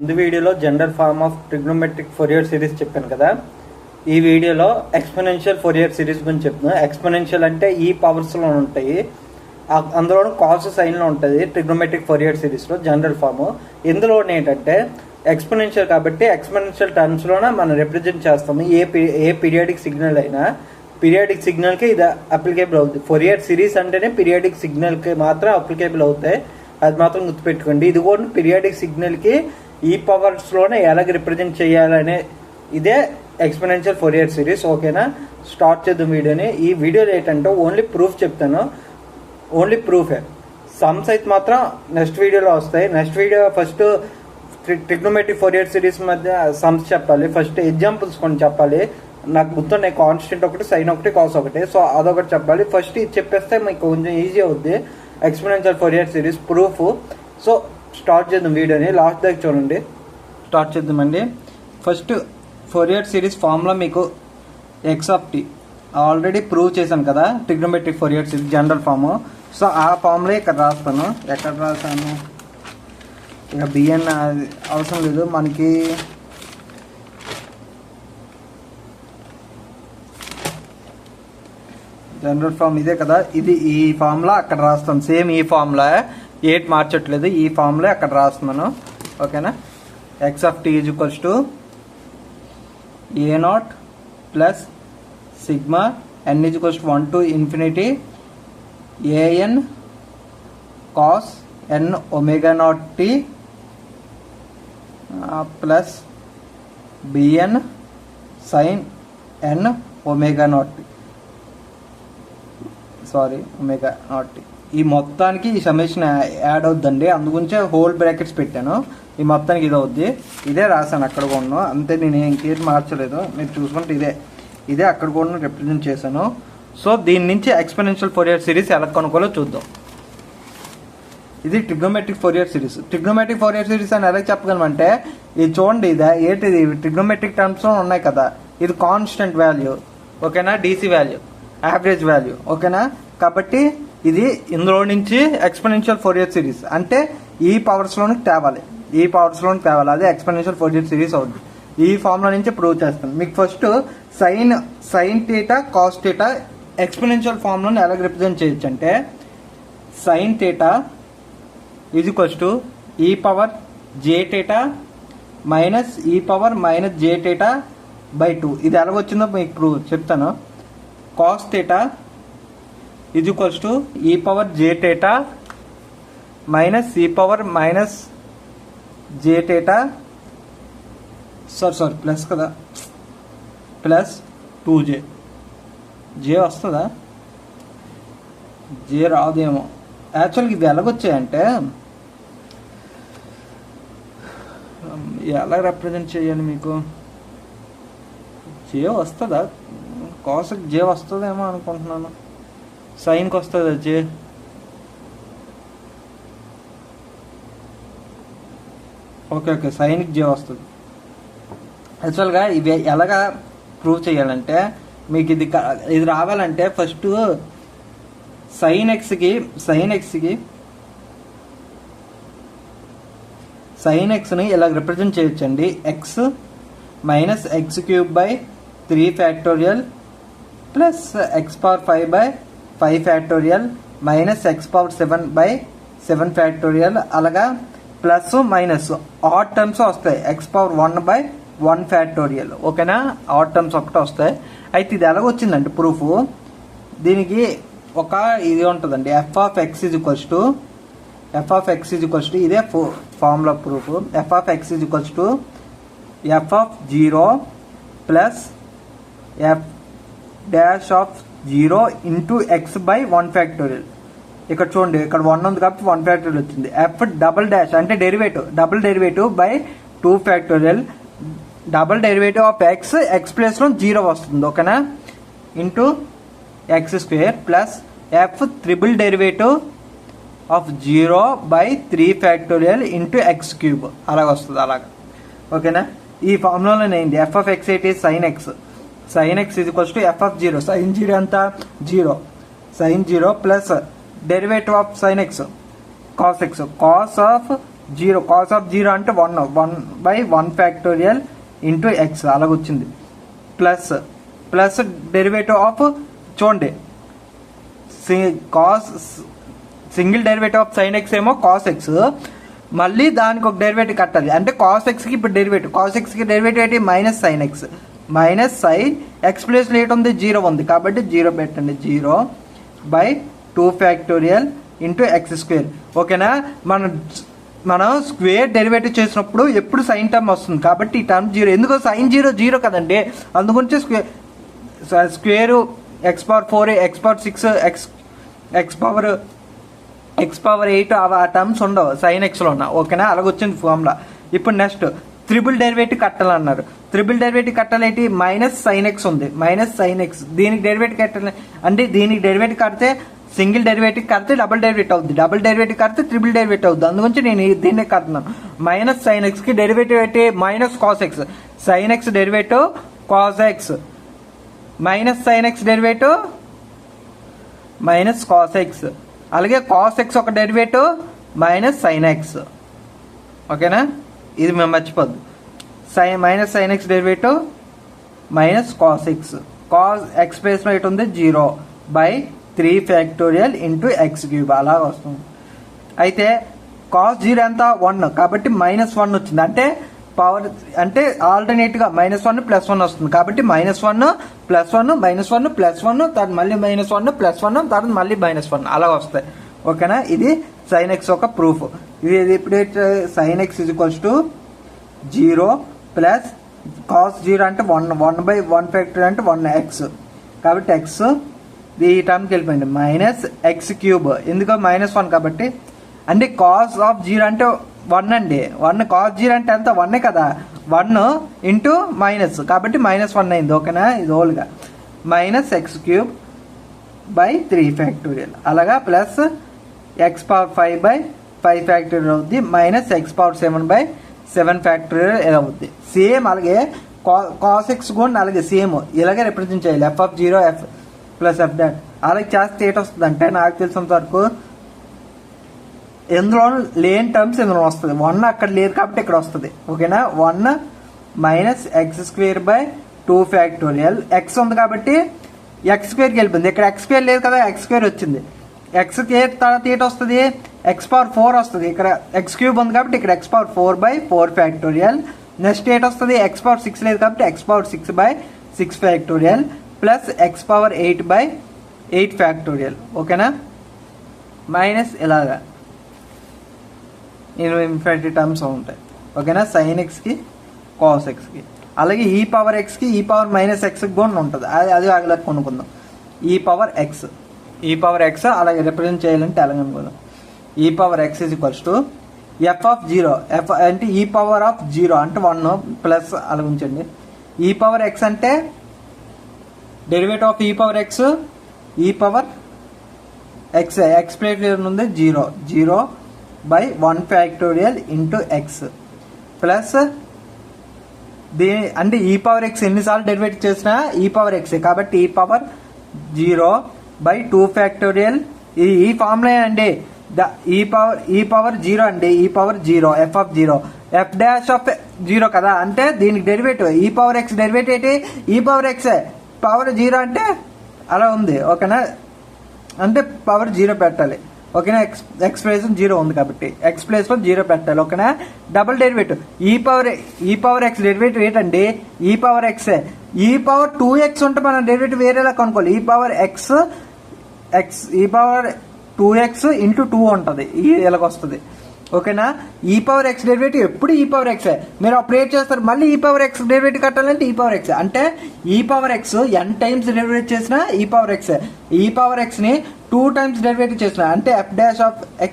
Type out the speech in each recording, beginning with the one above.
ముందు వీడియోలో general form of trigonometric Fourier series చెప్పాను కదా. ఈ వీడియోలో ఎక్స్పోనెన్షియల్ ఫోరియర్ సిరీస్ గురించి చెప్తున్నాను. ఎక్స్పోనెన్షియల్ అంటే ఈ పవర్స్లో ఉంటాయి, అందులో కాస్ సైన్లో ఉంటుంది ట్రిగ్నోమెట్రిక్ ఫోరియర్ సిరీస్లో జనరల్ ఫామ్. ఇందులో ఏంటంటే ఎక్స్పోనెన్షియల్ కాబట్టి ఎక్స్పోనెన్షియల్ టర్మ్స్లోనే మనం రిప్రజెంట్ చేస్తాము. ఏ పీరియాడిక్ సిగ్నల్ అయినా పీరియాడిక్ సిగ్నల్కి ఇది అప్లికేబుల్ అవుతుంది. ఫోరియర్ సిరీస్ అంటేనే పీరియాడిక్ సిగ్నల్కి మాత్రం అప్లికేబుల్ అవుతాయి, అది మాత్రం గుర్తుపెట్టుకోండి. ఇది కూడా పీరియాడిక్ సిగ్నల్కి ఈ పవర్స్లోనే ఎలాగ రిప్రజెంట్ చేయాలనే ఇదే ఎక్స్పోనెన్షియల్ ఫోరియర్ సిరీస్. ఓకేనా, స్టార్ట్ చేద్దాం వీడియోని. ఈ వీడియోలో ఏంటంటే ఓన్లీ ప్రూఫ్ చెప్తాను, ఓన్లీ ప్రూఫే. సమ్స్ అయితే మాత్రం నెక్స్ట్ వీడియోలో వస్తాయి. Next video first trigonometric Fourier series మధ్య సమ్స్ చెప్పాలి, ఫస్ట్ ఎగ్జాంపుల్స్ కొన్ని చెప్పాలి. నాకు గుర్తున్నాయి, కాన్స్టెంట్ ఒకటి, సైన్ ఒకటి, కాస్ ఒకటి. సో అదొకటి చెప్పాలి. ఫస్ట్ ఇది చెప్పేస్తే మీకు కొంచెం ఈజీ అవుద్ది exponential Fourier series proof. So start చేద్దాం వీడియోని, లాస్ట్ దాకా చూడండి. స్టార్ట్ చేద్దామండి. ఫస్ట్ ఫోరియర్ సిరీస్ ఫార్ములా మీకు x of t already prove చేశాను కదా, trigonometric Fourier series general form. So ఆ ఫార్ములా ఇక్కడ రాస్తాను. ఎక్కడ రాసాను, ఇక బిఎన్ అవసరం లేదు మనకి. జనరల్ ఫామ్ ఇదే కదా, ఇది ఈ ఫార్ములా అక్కడ రాస్తాను. సేమ్ ఈ ఫార్ములా, ఏట్ మార్చట్లేదు, ఈ ఫార్ములా అక్కడ రాస్తున్నాను. ఓకేనా, x of t is equals to a naught plus sigma n is equals to 1 to infinity a n cos n omega naught t plus b n sine n omega naught t, sorry omega naught t. ఈ మొత్తానికి ఈ summation add అవుద్దండి, అందుగురించే whole brackets పెట్టాను. ఈ మొత్తానికి ఇది అవుద్ది, ఇదే రాశాను అక్కడ కూడా. అంతే, నేను ఇంకేం మార్చలేదు. మీరు చూసుకుంటే ఇదే అక్కడ కూడా రిప్రజెంట్ చేశాను. సో దీని నుంచి ఎక్స్పోనెన్షియల్ ఫోరియర్ సిరీస్ ఎలా కనుక్కోవాలో చూద్దాం. ఇది trigonometric Fourier series. Trigonometric Fourier series అని ఎలా చెప్పగలమంటే, ఇది చూడండి, ఏంటిది ట్రిగ్నోమెట్రిక్ టర్మ్స్లో ఉన్నాయి కదా. ఇది కాన్స్టెంట్ వాల్యూ, ఓకేనా, డీసీ వాల్యూ, యావరేజ్ వాల్యూ, ఓకేనా. కాబట్టి ఇది ఇందులో నుంచి ఎక్స్పోనెన్షియల్ ఫోరియర్ సిరీస్ అంటే ఈ పవర్స్లోనికి తేవాలి, అదే ఎక్స్పోనెన్షియల్ ఫోరియర్ సిరీస్ అవుతుంది. ఈ ఫార్ములా నుంచి ప్రూవ్ చేస్తాను. మీకు first sine theta cos theta exponential ఫార్ములాని ఎలా రిప్రజెంట్ చేయొచ్చు అంటే, sine theta is equals to e power j theta minus e power minus j theta by 2. ఇది ఎలాగొచ్చిందో మీకు ప్రూవ్ చెప్తాను. Cos theta is equals to e power j theta minus e power minus j theta, sorry plus కదా, plus 2j. J వస్తుందా, j రాదేమో. యాక్చువల్గా ఇది ఎలాగొచ్చాయంటే, ఎలా రిప్రజెంట్ చేయాలి మీకు, జే వస్తుందా, కాస్కి జే వస్తుందేమో అనుకుంటున్నాను. సైన్కి వస్తుందా జే, ఓకే సైన్కి జే వస్తుంది. యాక్చువల్గా ఇవి ఎలాగా ప్రూవ్ చేయాలంటే, మీకు ఇది రావాలంటే ఫస్ట్ సైన్ ఎక్స్ని ఇలా రిప్రజెంట్ చేయొచ్చండి. X minus x cube by 3 factorial plus X power 5 by 5 factorial minus x power 7 by 7 factorial. అలాగా ప్లస్ మైనస్ ఆడ్ టర్మ్స్ వస్తాయి, ఎక్స్ పవర్ 1 బై 1 ఫ్యాక్టోరియల్, ఓకేనా. ఆడ్ టర్మ్స్ ఒకటే వస్తాయి. అయితే ఇది ఎలాగొచ్చిందంటే ప్రూఫ్, దీనికి ఒక ఇది ఉంటుందండి, f of x is equals to ఇదే formula proof. F of x is equals to f of 0 plus f dash of 0 into x by 1 factorial. ఇక్కడ చూడండి, ఇక్కడ 1 ఉంది కాబట్టి 1 ఫ్యాక్టోరియల్ వచ్చింది. ఎఫ్ డబుల్ డాష్ అంటే double derivative by 2 factorial, double derivative of x ప్లేస్లో 0 వస్తుంది, ఓకేనా, into x square plus f triple derivative of 0 by 3 factorial into x cube, అలాగ వస్తుంది, అలాగ, ఓకేనా. ఈ ఫార్ములాలో ఏంటి, ఎఫ్ ఆఫ్ ఎక్స్ ఏంటి, sine x is equals to f of 0, sine 0 ఎంత 0, sine 0 plus derivative of sine x cos of zero, cos of zero అంటే 1/1 ఫ్యాక్టోరియల్ ఇంటూ ఎక్స్ అలాగొచ్చింది. ప్లస్ డెరివేటివ్ ఆఫ్ చూడండి cos single derivative of sine x ఏమో cos x, మళ్ళీ దానికి ఒక derivative కట్టాలి. అంటే కాస్ ఎక్స్కి ఇప్పుడు డెరివేటివ్, కాస్ ఎక్స్కి డెరివేటివ్ ఏంటి minus sine X, minus sine X ప్లేస్లో ఏంటి ఉంది జీరో ఉంది కాబట్టి జీరో పెట్టండి. 0/2 ఫ్యాక్టోరియల్ ఇంటూ ఎక్స్ స్క్వేర్. ఓకేనా, మనం స్క్వేర్ డెరివేటివ్ చేసినప్పుడు ఎప్పుడు సైన్ టర్మ్ వస్తుంది కాబట్టి ఈ టర్మ్ జీరో. ఎందుకో సైన్ జీరో కదండి, అందుగురించి స్క్వేరు x⁴, x⁴, x⁴8 ఆ టర్మ్స్ ఉండవు సైన్ ఎక్స్లో ఉన్న. ఓకేనా, అలాగొచ్చింది ఫార్ములా. ఇప్పుడు నెక్స్ట్ త్రిబుల్ డెరివేటివ్ కట్టాలన్నారు. త్రిబుల్ డెరివేటివ్ కట్టాలేంటి మైనస్ సైన్ ఎక్స్ ఉంది, మైనస్ సైన్ ఎక్స్, దీనికి డెరివేటివ్ కట్టాలి అంటే దీనికి డెరివేటివ్ కడితే సింగిల్ డెరివేటివ్ కడితే డబుల్ డెరివేటివ్ అవుతుంది, డబుల్ డెరివేటివ్ కడితే త్రిబుల్ డెరివేటివ్ అవుతుంది. అందుగురించి నేను దీన్నే కడుతున్నాను. మైనస్ సైన్ ఎక్స్కి డెరివేటివ్ ఏంటి minus cos x, sine x derivative cos x, minus sine x derivative minus cos x, అలాగే కాస్ ఎక్స్ ఒక డెరివేటివ్ మైనస్ సైన్ ఎక్స్. ఓకేనా, ఇది మేము మర్చిపోద్దు. Minus sine x derivative minus cos x, cos x ప్లేస్లో ఎటు ఉంది 0/3 ఫ్యాక్టోరియల్ ఇంటూ x³ అలా వస్తుంది. అయితే కాస్ జీరో ఎంత 1 కాబట్టి -1 వచ్చింది. అంటే పవర్ అంటే ఆల్టర్నేట్గా -1 +1 వస్తుంది కాబట్టి -1 +1 -1 +1 తర్వాత మళ్ళీ -1 +1 తర్వాత మళ్ళీ -1 అలా వస్తాయి. ఓకేనా, ఇది సైన్ ఎక్స్ ఒక ప్రూఫ్. ఇది ఎప్పుడైతే sign X =0 plus cos zero అంటే 1/1 ఫ్యాక్టరీ అంటే 1x కాబట్టి ఎక్స్ ఈ టర్మ్కి వెళ్ళిపోయింది -x³ ఎందుకో -1 కాబట్టి. అంటే కాస్ ఆఫ్ జీరో అంటే 1 అండి, 1 కాస్ జీరో అంటే ఎంత 1 కదా, 1 ఇంటూ మైనస్ కాబట్టి -1 అయింది. ఓకేనా, ఇది హోల్గా -x³/3 ఫ్యాక్టోరియల్ అలాగా ప్లస్ x⁵5/5 ఫ్యాక్టోరియల్ అవుద్ది -x⁴7/7 ఫ్యాక్టోరియల్ అవుద్ది. సేమ్ అలాగే కాస్ ఎక్స్ కూడా అలాగే సేమ్ ఇలాగే రిప్రజెంట్ చేయాలి f(0) f + f'. అలాగే చేస్తే ఏంటి వస్తుంది అంటే నాకు తెలిసినంత వరకు ఎందులో లేని టర్మ్స్ ఇందులో వస్తుంది. 1 అక్కడ లేదు కాబట్టి ఇక్కడ వస్తుంది. ఓకేనా, 1 -x²/2 ఫ్యాక్టోరియల్ ఎక్స్ ఉంది కాబట్టి x²కి వెళ్ళిపోయింది. ఇక్కడ x² లేదు కదా, x² వచ్చింది. ఎక్స్కి తర్వాత ఏంటి వస్తుంది x⁴ వస్తుంది. ఇక్కడ x³ ఉంది కాబట్టి ఇక్కడ x⁴/4 ఫ్యాక్టోరియల్. నెక్స్ట్ ఏంటి వస్తుంది x⁴6 లేదు కాబట్టి x⁴6/6 factorial plus x⁴8/8 factorial. ఓకేనా, మైనస్ ఇలాగా ఇన్ఫినిటీ టర్మ్స్ ఉంటాయి. ఓకేనా, సైన్ ఎక్స్కి కాస్ ఎక్స్కి అలాగే e⁻x e⁻ -x కూడా ఉంటుంది. అది అలా కొనుక్కుందాం. e⁻x అలాగే రిప్రజెంట్ చేయాలంటే అలాగే అనుకుందాం. e⁻x f(0) f అంటే e⁻0 అంటే 1 ప్లస్ అలా ఉంచండి. e⁻x అంటే derivative of e⁻x x plate ఉంది 0/1 ఫ్యాక్టోరియల్ ఇంటూ ఎక్స్ ప్లస్ అంటే e⁻x ఎన్నిసార్లు డెరివేటివ్ చేసినా e⁻x కాబట్టి e⁻0/2 ఫ్యాక్టోరియల్. ఈ ఫార్ములా అండి e⁻0 అండి e⁻0 f(0) f'(0) కదా, అంటే దీనికి డెరివేటివ్ e⁻x డెరివేటివ్ ఏంటి e⁻x పవర్ 0 అంటే అలా ఉంది. ఓకేనా, అంటే పవర్ 0 పెట్టాలి. ఓకేనా, ఎక్స్ ప్లేస్ 0 ఉంది కాబట్టి ఎక్స్ ప్లేస్లో 0 పెట్టాలి. ఓకేనా, డబుల్ డెరివేటివ్ e⁻x డెరివేటివ్ ఏంటండి e⁻x e⁻2x ఉంటే మనం డెరివేటివ్ వేరేలా కనుక్కోవాలి. e⁻2x ఇంటూ 2 ఉంటుంది ఇలాగ వస్తుంది. ఓకేనా, e⁻x డెరివేటివ్ ఎప్పుడు e⁻x మీరు ఆపరేట్ చేస్తారు. మళ్ళీ e⁻x డెరివేటివ్ కట్టాలంటే e⁻x అంటే e⁻x n టైమ్స్ డెరివేటివ్ చేసిన e⁻x ని 2 టైమ్స్ డెరివేటివ్ చేసిన అంటే f'(x)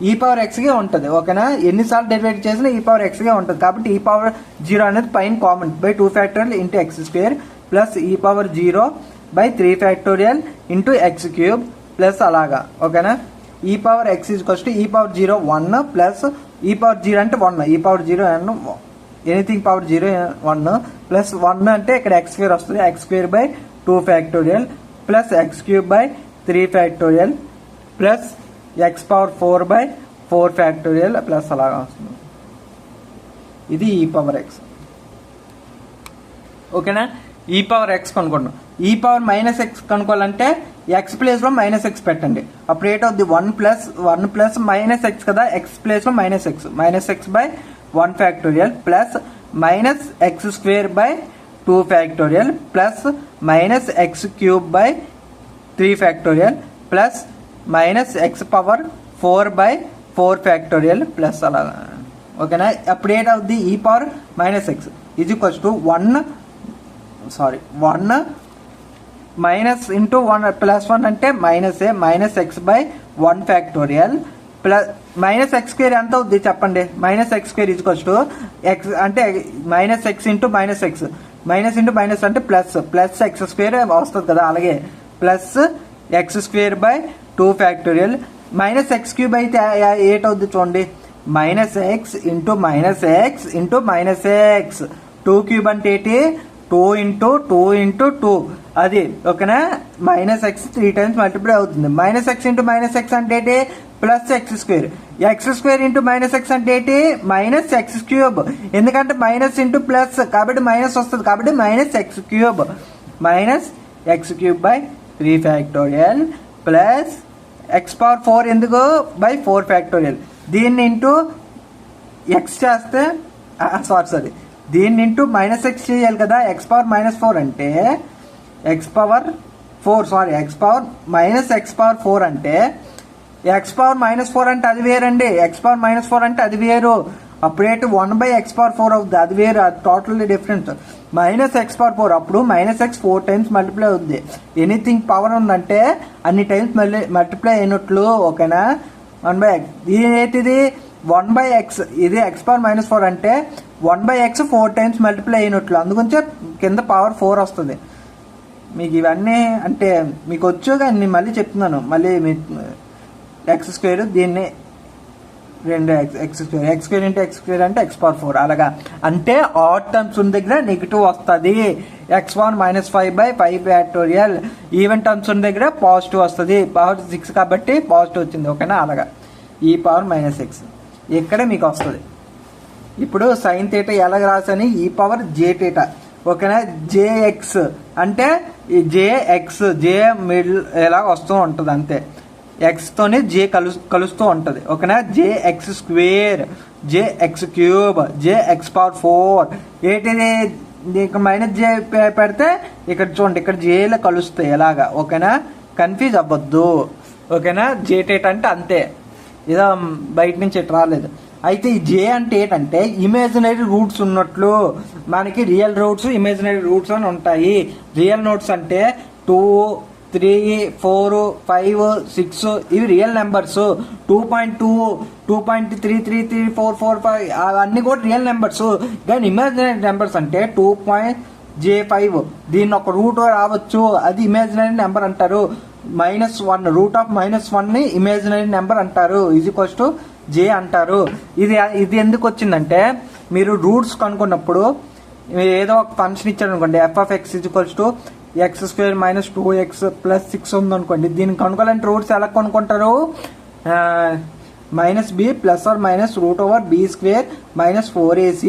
e⁻xగా ఉంటుంది. ఓకేనా, ఎన్నిసార్లు డెరివేటివ్ చేసినా e⁻xగా ఉంటుంది కాబట్టి e⁻0 అనేది పైన common /2 factorial into x² plus e⁻0/3 factorial into x³ plus అలాగా. ఓకేనా, e⁻x e⁻0 1 ప్లస్ e⁻0 అంటే 1 e⁻0 ఎనీథింగ్ పవర్ 0 1 ప్లస్ 1 అంటే ఇక్కడ x² వస్తుంది x²/2 factorial plus x³/3 factorial plus x⁴4/4 4 factorial plus అలాగా వస్తుంది. ఇది ఈ పవర్ ఎక్స్. ఓకేనా? ఈ పవర్ ఎక్స్ కనుక్కుంటున్నాం. ఈ పవర్ మైనస్ ఎక్స్ కనుక్కోవాలంటే ఎక్స్ ప్లేస్లో మైనస్ ఎక్స్ పెట్టండి. అప్పుడు ఏట్ అవుద్ది 1 ప్లస్ మైనస్ ఎక్స్ కదా, ఎక్స్ ప్లేస్లో minus x by 1 factorial plus minus x square by 2 factorial plus minus x cube by 3 factorial plus minus x power 4 by 4 factorial plus అలా. ఓకేనా? అప్పుడు ఏట్ అవుద్ది e power minus x is equals to 1 minus into 1 plus 1 అంటే minus x by 1 factorial plus minus x square ఎంత అవుద్ది చెప్పండి. Minus x square is equals to x అంటే minus x into minus x, minus into minus అంటే plus x square వస్తుంది కదా, అలాగే plus x square by 2 factorial minus x cube అయితే ఏట్ అవుద్ది చూడండి, minus x into minus x 2 cube అంటే ఏంటి 2 ఇంటూ 2 అది. ఓకేనా? మైనస్ ఎక్స్ 3 టైమ్స్ మల్టిప్లై అవుతుంది. Minus x into minus X అంటే ఏంటి plus x square into minus X అంటే ఏంటి మైనస్ ఎక్స్ క్యూబ్. ఎందుకంటే మైనస్ ఇంటూ ప్లస్ కాబట్టి మైనస్ వస్తుంది, కాబట్టి minus x cube by 3 factorial plus X power 4 ఎందుకు బై 4 ఫ్యాక్టోరియల్. దీన్ని ఇంటూ ఎక్స్ చేస్తే దీన్ని ఇంటూ మైనస్ ఎక్స్ చేయాలి కదా, ఎక్స్ పవర్ -4 అంటే X power minus x power 4 అంటే ఎక్స్ పవర్ -4 అంటే అది వేరండి. ఎక్స్ పవర్ -4 అంటే అది వేరు. అప్పుడేంటి 1 బై ఎక్స్ పవర్ 4 అవుతుంది, అది వేరు, అది totally different. Minus x power 4 అప్పుడు మైనస్ ఎక్స్ 4 టైమ్స్ మల్టిప్లై అవుతుంది. ఎనీథింగ్ పవర్ ఉందంటే అన్ని టైమ్స్ మల్టిప్లై అయినట్లు. ఓకేనా? 1 బై ఎక్స్ ఇది ఏంటిది 1 బై ఎక్స్, ఇది ఎక్స్ పవర్ -4 అంటే 1 బై ఎక్స్ 4 టైమ్స్ మల్టిప్లై అయినట్లు, అందుగురించే కింద పవర్ 4 వస్తుంది. మీకు ఇవన్నీ అంటే మీకు వచ్చు కానీ నేను మళ్ళీ చెప్తున్నాను. మళ్ళీ మీ ఎక్స్ స్క్వేర్ దీన్ని 2 X square into x square అంటే ఎక్స్ పవర్ 4 అలాగా. అంటే ఆడ్ టర్మ్స్ ఉన్న దగ్గర నెగిటివ్ వస్తుంది. x1 -5 by 5 factorial. Even terms ఉన్న దగ్గర పాజిటివ్ వస్తుంది. పవర్ 6 కాబట్టి పాజిటివ్ వచ్చింది. ఓకేనా? అలాగా ఈ పవర్ -x ఇక్కడే మీకు వస్తుంది. ఇప్పుడు సైన్ థీటా ఎలాగ రాసని ఈ పవర్ జే థీటా. ఓకేనా? జేఎక్స్ అంటే జే మిడిల్ ఎలా వస్తూ ఉంటుంది అంతే, ఎక్స్తోనే జే కలుస్తూ ఉంటుంది. ఓకేనా? JX square, JX cube, JX power 4 ఏంటిది ఇక్కడ మైనస్ జే పెడితే ఇక్కడ చూడండి ఇక్కడ జేలో కలుస్తాయి ఎలాగా. ఓకేనా? కన్ఫ్యూజ్ అవ్వద్దు. ఓకేనా? జే థీటా అంటే అంతే, ఇదో బయట నుంచి ఎటు రాలేదు. అయితే ఈ జే అంటే ఏంటంటే ఇమాజినరీ రూట్స్ ఉన్నట్లు. మనకి రియల్ రూట్స్ ఇమాజినరీ రూట్స్ అని ఉంటాయి. రియల్ నోట్స్ అంటే 2, 3, 4, 5, 6 ఇవి రియల్ నెంబర్స్. 2.2, 2.33345 అవన్నీ కూడా రియల్ నెంబర్స్. కానీ ఇమాజినరీ నెంబర్స్ అంటే 2.J5 దీన్ని ఒక రూట్ రావచ్చు, అది ఇమాజినరీ నెంబర్ అంటారు. -1 రూట్ ఆఫ్ -1 ని ఇమాజినరీ నెంబర్ అంటారు. ఈజ్ ఈక్వల్స్ టు జే అంటారు. ఇది ఎందుకు వచ్చిందంటే మీరు రూట్స్ కనుక్కున్నప్పుడు ఏదో ఒక ఫంక్షన్ ఇచ్చారు అనుకోండి, f(x) = x² - 2x + 6 ఉందనుకోండి. దీన్ని కనుక్కోవాలంటే రూట్స్ ఎలా కనుక్కుంటారు? -b ± √b² - 4ac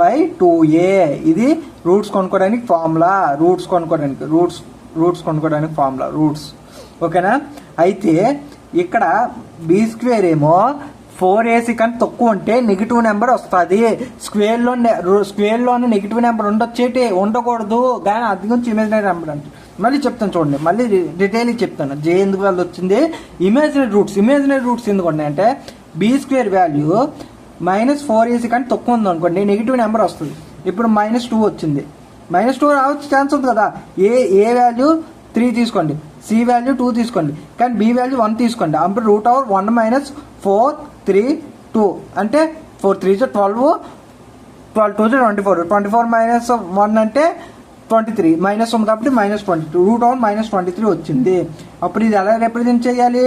/ 2a. ఇది రూట్స్ కొనుక్కోవడానికి ఫార్ములా. రూట్స్ కొనుక్కోవడానికి ఫార్ములా రూట్స్. ఓకేనా? అయితే ఇక్కడ b² ఏమో 4ac కంటే తక్కువ ఉంటే నెగిటివ్ నెంబర్ వస్తుంది. స్క్వేర్లోనే నెగిటివ్ నెంబర్ ఉండొచ్చేటి ఉండకూడదు, కానీ అది గురించి ఇమాజినరీ నెంబర్ అంటే. మళ్ళీ చెప్తాను చూడండి, మళ్ళీ డీటెయిల్గా చెప్తాను జే ఎందుకు వాళ్ళు వచ్చింది. ఇమాజినరీ రూట్స్ ఎందుకు ఉన్నాయంటే b² వాల్యూ -4ac కంటే తక్కువ ఉంది అనుకోండి, నెగిటివ్ నెంబర్ వస్తుంది. ఇప్పుడు -2 వచ్చింది, -2 రావచ్చు ఛాన్స్ ఉంది కదా. ఏ వాల్యూ 3 తీసుకోండి, సి వాల్యూ 2 తీసుకోండి, కానీ బి వాల్యూ 1 తీసుకోండి. అప్పుడు √1 - 4 3 2 అంటే 4 3 12 12 2 24 24 - 1 అంటే 23 మైనస్ ఉంది కాబట్టి -22 √1 - 23 వచ్చింది. అప్పుడు ఇది ఎలా రిప్రజెంట్ చేయాలి?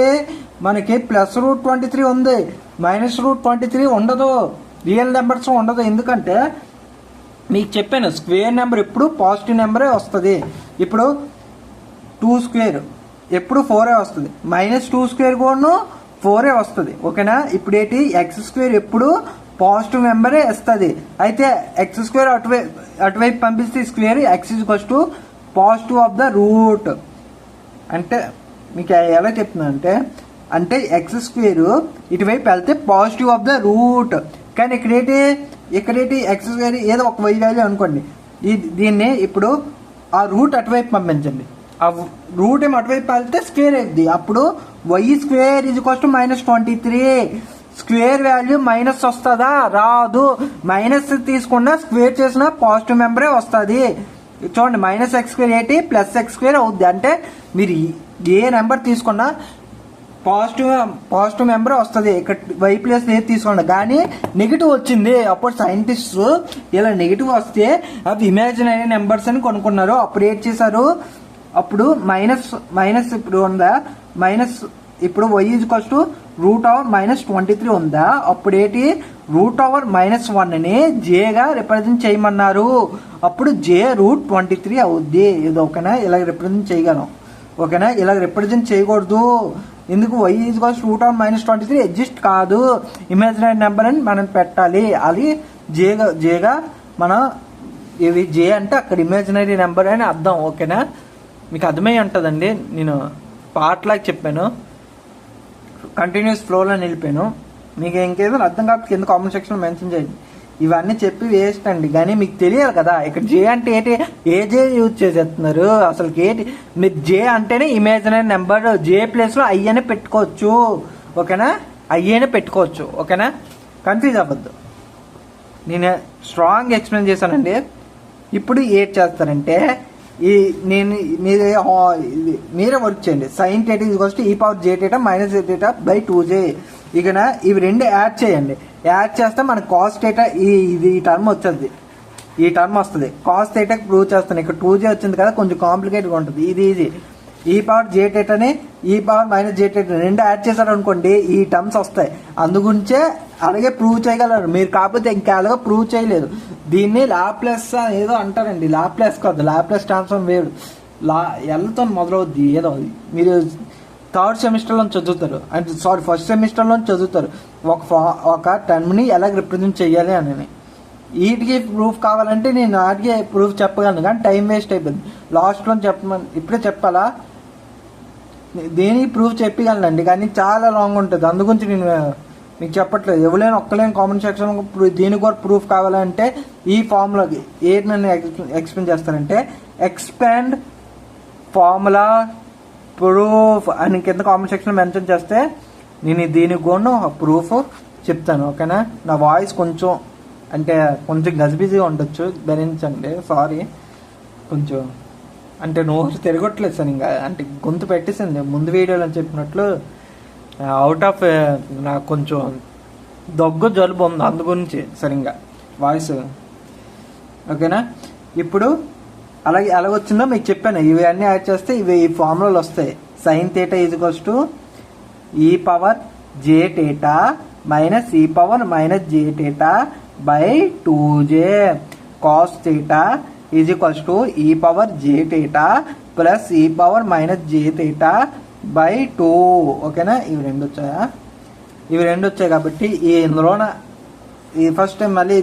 మనకి +√23 ఉంది, -√23 ఉండదు, రియల్ నెంబర్స్ ఉండదు. ఎందుకంటే మీకు చెప్పాను స్క్వేర్ నెంబర్ ఎప్పుడు పాజిటివ్ నెంబరే వస్తుంది. ఇప్పుడు 2² ఎప్పుడు 4 వస్తుంది, -2² కూడా 4 వస్తుంది. ఓకేనా. ఇప్పుడు ఏంటి ఎక్స్ స్క్వేర్ ఎప్పుడు పాజిటివ్ నెంబరే ఇస్తుంది. అయితే ఎక్స్ స్క్వేర్ అటువైపు పంపిస్తే square X equals to positive of the route. అంటే మీకు ఎలా చెప్తున్నా అంటే ఎక్స్ స్క్వేర్ ఇటువైపు వెళ్తే పాజిటివ్ ఆఫ్ ద రూట్. కానీ ఇక్కడేటి ఎక్స్ స్క్వేర్ ఏదో ఒక వై వాల్యూ అనుకోండి. దీన్ని ఇప్పుడు ఆ రూట్ అటువైపు పంపించండి. ఆ రూట్ ఏమో అటువైపు వెళ్తే స్క్వేర్ అవుతుంది. అప్పుడు y square is equals to -23. Square value minus వస్తుందా? రాదు. మైనస్ తీసుకున్నా స్క్వేర్ చేసిన పాజిటివ్ నెంబరే వస్తుంది. చూడండి -x² ఏంటి +x² అవుద్ది. అంటే మీరు ఏ నెంబర్ తీసుకున్నా పాజిటివ్ నెంబర్ వస్తుంది. ఇక్కడ వై ప్లస్ ఏది తీసుకోండి. కానీ నెగిటివ్ వచ్చింది. అప్పుడు సైంటిస్ట్ ఇలా నెగిటివ్ వస్తే అవి ఇమాజినరీ నెంబర్స్ అని కొనుక్కున్నారు. అప్పుడు ఏం చేశారు? అప్పుడు మైనస్ ఇప్పుడు ఉందా? ఇప్పుడు y ఈక్వల్స్ టు √(-23) ఉందా? అప్పుడు ఏంటి √(-1)ని జేగా రిప్రజెంట్ చేయమన్నారు. అప్పుడు j √23 అవుద్ది. ఇది ఓకేనా. ఇలా రిప్రజెంట్ చేయగలం. ఓకేనా. ఇలా రిప్రజెంట్ చేయకూడదు. ఎందుకు? y ఈక్వల్స్ √(-23) ఎగ్జిస్ట్ కాదు, ఇమాజినరీ నెంబర్ అని మనం పెట్టాలి. అది జేగా మనం ఇవి జే అంటే అక్కడ ఇమాజినరీ నెంబర్ అని అర్థం. ఓకేనా. మీకు అర్థమై ఉంటుందండి. నేను పార్ట్లాగా చెప్పాను, కంటిన్యూస్ ఫ్లోలో నిలిపాను. మీకు ఇంకేదైనా అర్థం కాకపోతే కింద కామెంట్ సెక్షన్లో మెన్షన్ చేయండి. ఇవన్నీ చెప్పి వేస్ట్ అండి. కానీ మీకు తెలియాలి కదా ఇక్కడ జే అంటే ఏంటి, ఏ జే యూజ్ చేసేస్తున్నారు అసలు ఏంటి. మీరు జే అంటేనే ఇమాజినరీ నెంబర్, జే ప్లేస్లో ఐ అనే పెట్టుకోవచ్చు. ఓకేనా. ఐ అనే పెట్టుకోవచ్చు. ఓకేనా. కన్ఫ్యూజ్ అవ్వద్దు. నేను స్ట్రాంగ్ ఎక్స్ప్లెయిన్ చేశానండి. ఇప్పుడు ఏం చేస్తారంటే మీరే వర్క్ చేయండి. sin θ e⁻j⁻ -j⁻2j. ఇక ఇవి రెండు యాడ్ చేయండి. యాడ్ చేస్తే మనకు cos θ ఈ టర్మ్ వచ్చేది. ఈ టర్మ్ వస్తుంది. cos θ ప్రూవ్ చేస్తాను. ఇక్కడ 2j వచ్చింది కదా, కొంచెం కాంప్లికేట్గా ఉంటుంది. ఇది ఈజీ. e⁻j⁻ని e⁻−j⁻ రెండు యాడ్ చేశారు అనుకోండి, ఈ టర్మ్స్ వస్తాయి. అందుగురించే అలాగే ప్రూవ్ చేయగలరు మీరు. కాకపోతే ఇంకా అలాగే ప్రూవ్ చేయలేదు. దీన్ని లాప్లేస్ ఏదో అంటారండి. లాప్లేస్ కాదు, లాప్లేస్ ట్రాన్స్ఫార్మ్ వేరు. ఎల్తో మొదలవుద్ది ఏదో. మీరు థర్డ్ సెమిస్టర్లో చదువుతారు, అంటే ఫస్ట్ సెమిస్టర్లో చదువుతారు ఒక టర్మ్ని ఎలా రిప్రజెంట్ చేయాలి అని. వీటికి ప్రూఫ్ కావాలంటే నేను వాటికి ప్రూఫ్ చెప్పగలను, కానీ టైం వేస్ట్ అయిపోయింది. లాస్ట్లో ఇప్పుడే చెప్పాలా? దేనికి ప్రూఫ్ చెప్పగలనండి, కానీ చాలా లాంగ్ ఉంటుంది. అందుగురించి నేను మీకు చెప్పట్లేదు. ఎవరైనా ఒక్కలేని కామెంట్ సెక్షన్లో దీనికి కూడా ప్రూఫ్ కావాలంటే ఈ ఫార్ములాకి ఏంటి నన్ను ఎక్స్ప్లెయిన్ చేస్తారంటే ఎక్స్పాండ్ ఫార్ములా ప్రూఫ్ అని కింద కామెంట్ సెక్షన్లో మెన్షన్ చేస్తే నేను దీనికి కూడా ప్రూఫ్ చెప్తాను. ఓకేనా. నా వాయిస్ కొంచెం గజిబిజిగా ఉండొచ్చు, భరించండి. సారీ. కొంచెం నోరు తిరగట్లేదు సార్. ఇంకా గొంతు పెట్టేసింది ముందు వీడియోలో చెప్పినట్లు. అవుట్ ఆఫ్ నాకు కొంచెం దగ్గు జలుబు ఉంది, అందు గురించి సరిగ్గా వాయిస్. ఓకేనా. ఇప్పుడు ఎలాగొచ్చిందో మీకు చెప్పాను. ఇవి అన్నీ యాడ్ చేస్తే ఇవి ఈ ఫార్ములాలు వస్తాయి. sin θ e⁻j⁻ -e⁻−j⁻2j. cos θ e⁻j⁻ +e⁻−j⁻2. ఓకేనా. ఇవి రెండు వచ్చాయి కాబట్టి ఇందులోన ఈ ఫస్ట్ టైం మళ్ళీ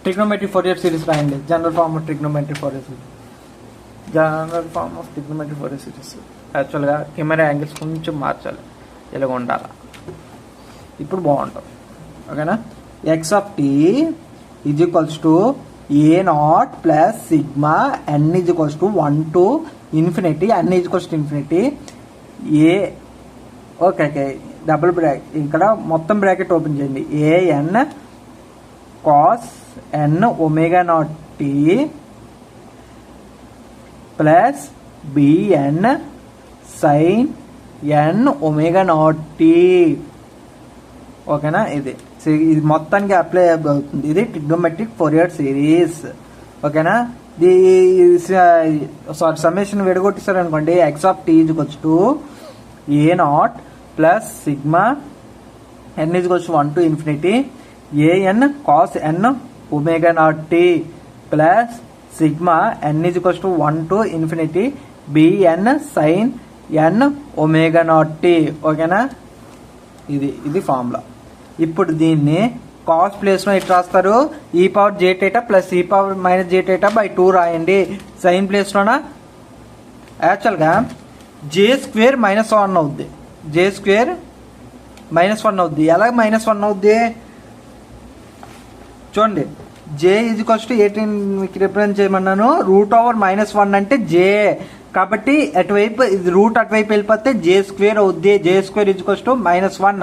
ట్రిగ్నోమెట్రిక్ ఫోరియర్ సిరీస్ రాయండి. General form of trigonometric Fourier series. యాక్చువల్గా కెమెరా యాంగిల్స్ కొంచెం మార్చాలి, ఇలాగ ఉండాలి. ఇప్పుడు బాగుంటుంది. ఓకేనా. x of t is equals to a0 plus sigma n is equals to 1 to infinity, n is equals to infinity a. Okay. Double bracket ఇక్కడ మొత్తం బ్రాకెట్ ఓపెన్ చేయండి. an cos n ω0 t plus bn sin n ω0 t. ఓకేనా. ఇది మొత్తానికి apply అవుతుంది. ఇది trigonometric Fourier series. ఓకేనా. Summation విడగొట్టేసారు అనుకోండి. x of t is equals to a0 plus sigma n is equals to 1 to infinity an cos n ω0 t plus sigma n is equals to 1 to infinity bn sin n ω0 t. ఓకేనా. ఇది formula. ఇప్పుడు దీన్ని cos ప్లేస్లో ఇటు రాస్తారు, ఈ power j theta plus e power minus j theta by 2 రాయండి. Sign ప్లేస్లోన యాక్చువల్గా జే స్క్వేర్ -1 అవుద్ది, జే స్క్వేర్ -1 అవుద్ది. ఎలా -1 అవుద్ది చూడండి. జే = 18 రిప్రజెంట్ చేయమన్నాను. √(-1) అంటే జే, కాబట్టి అటువైపు ఇది రూట్ అటువైపు వెళ్ళిపోతే జే స్క్వేర్ అవుద్ది. జే స్క్వేర్ =-1.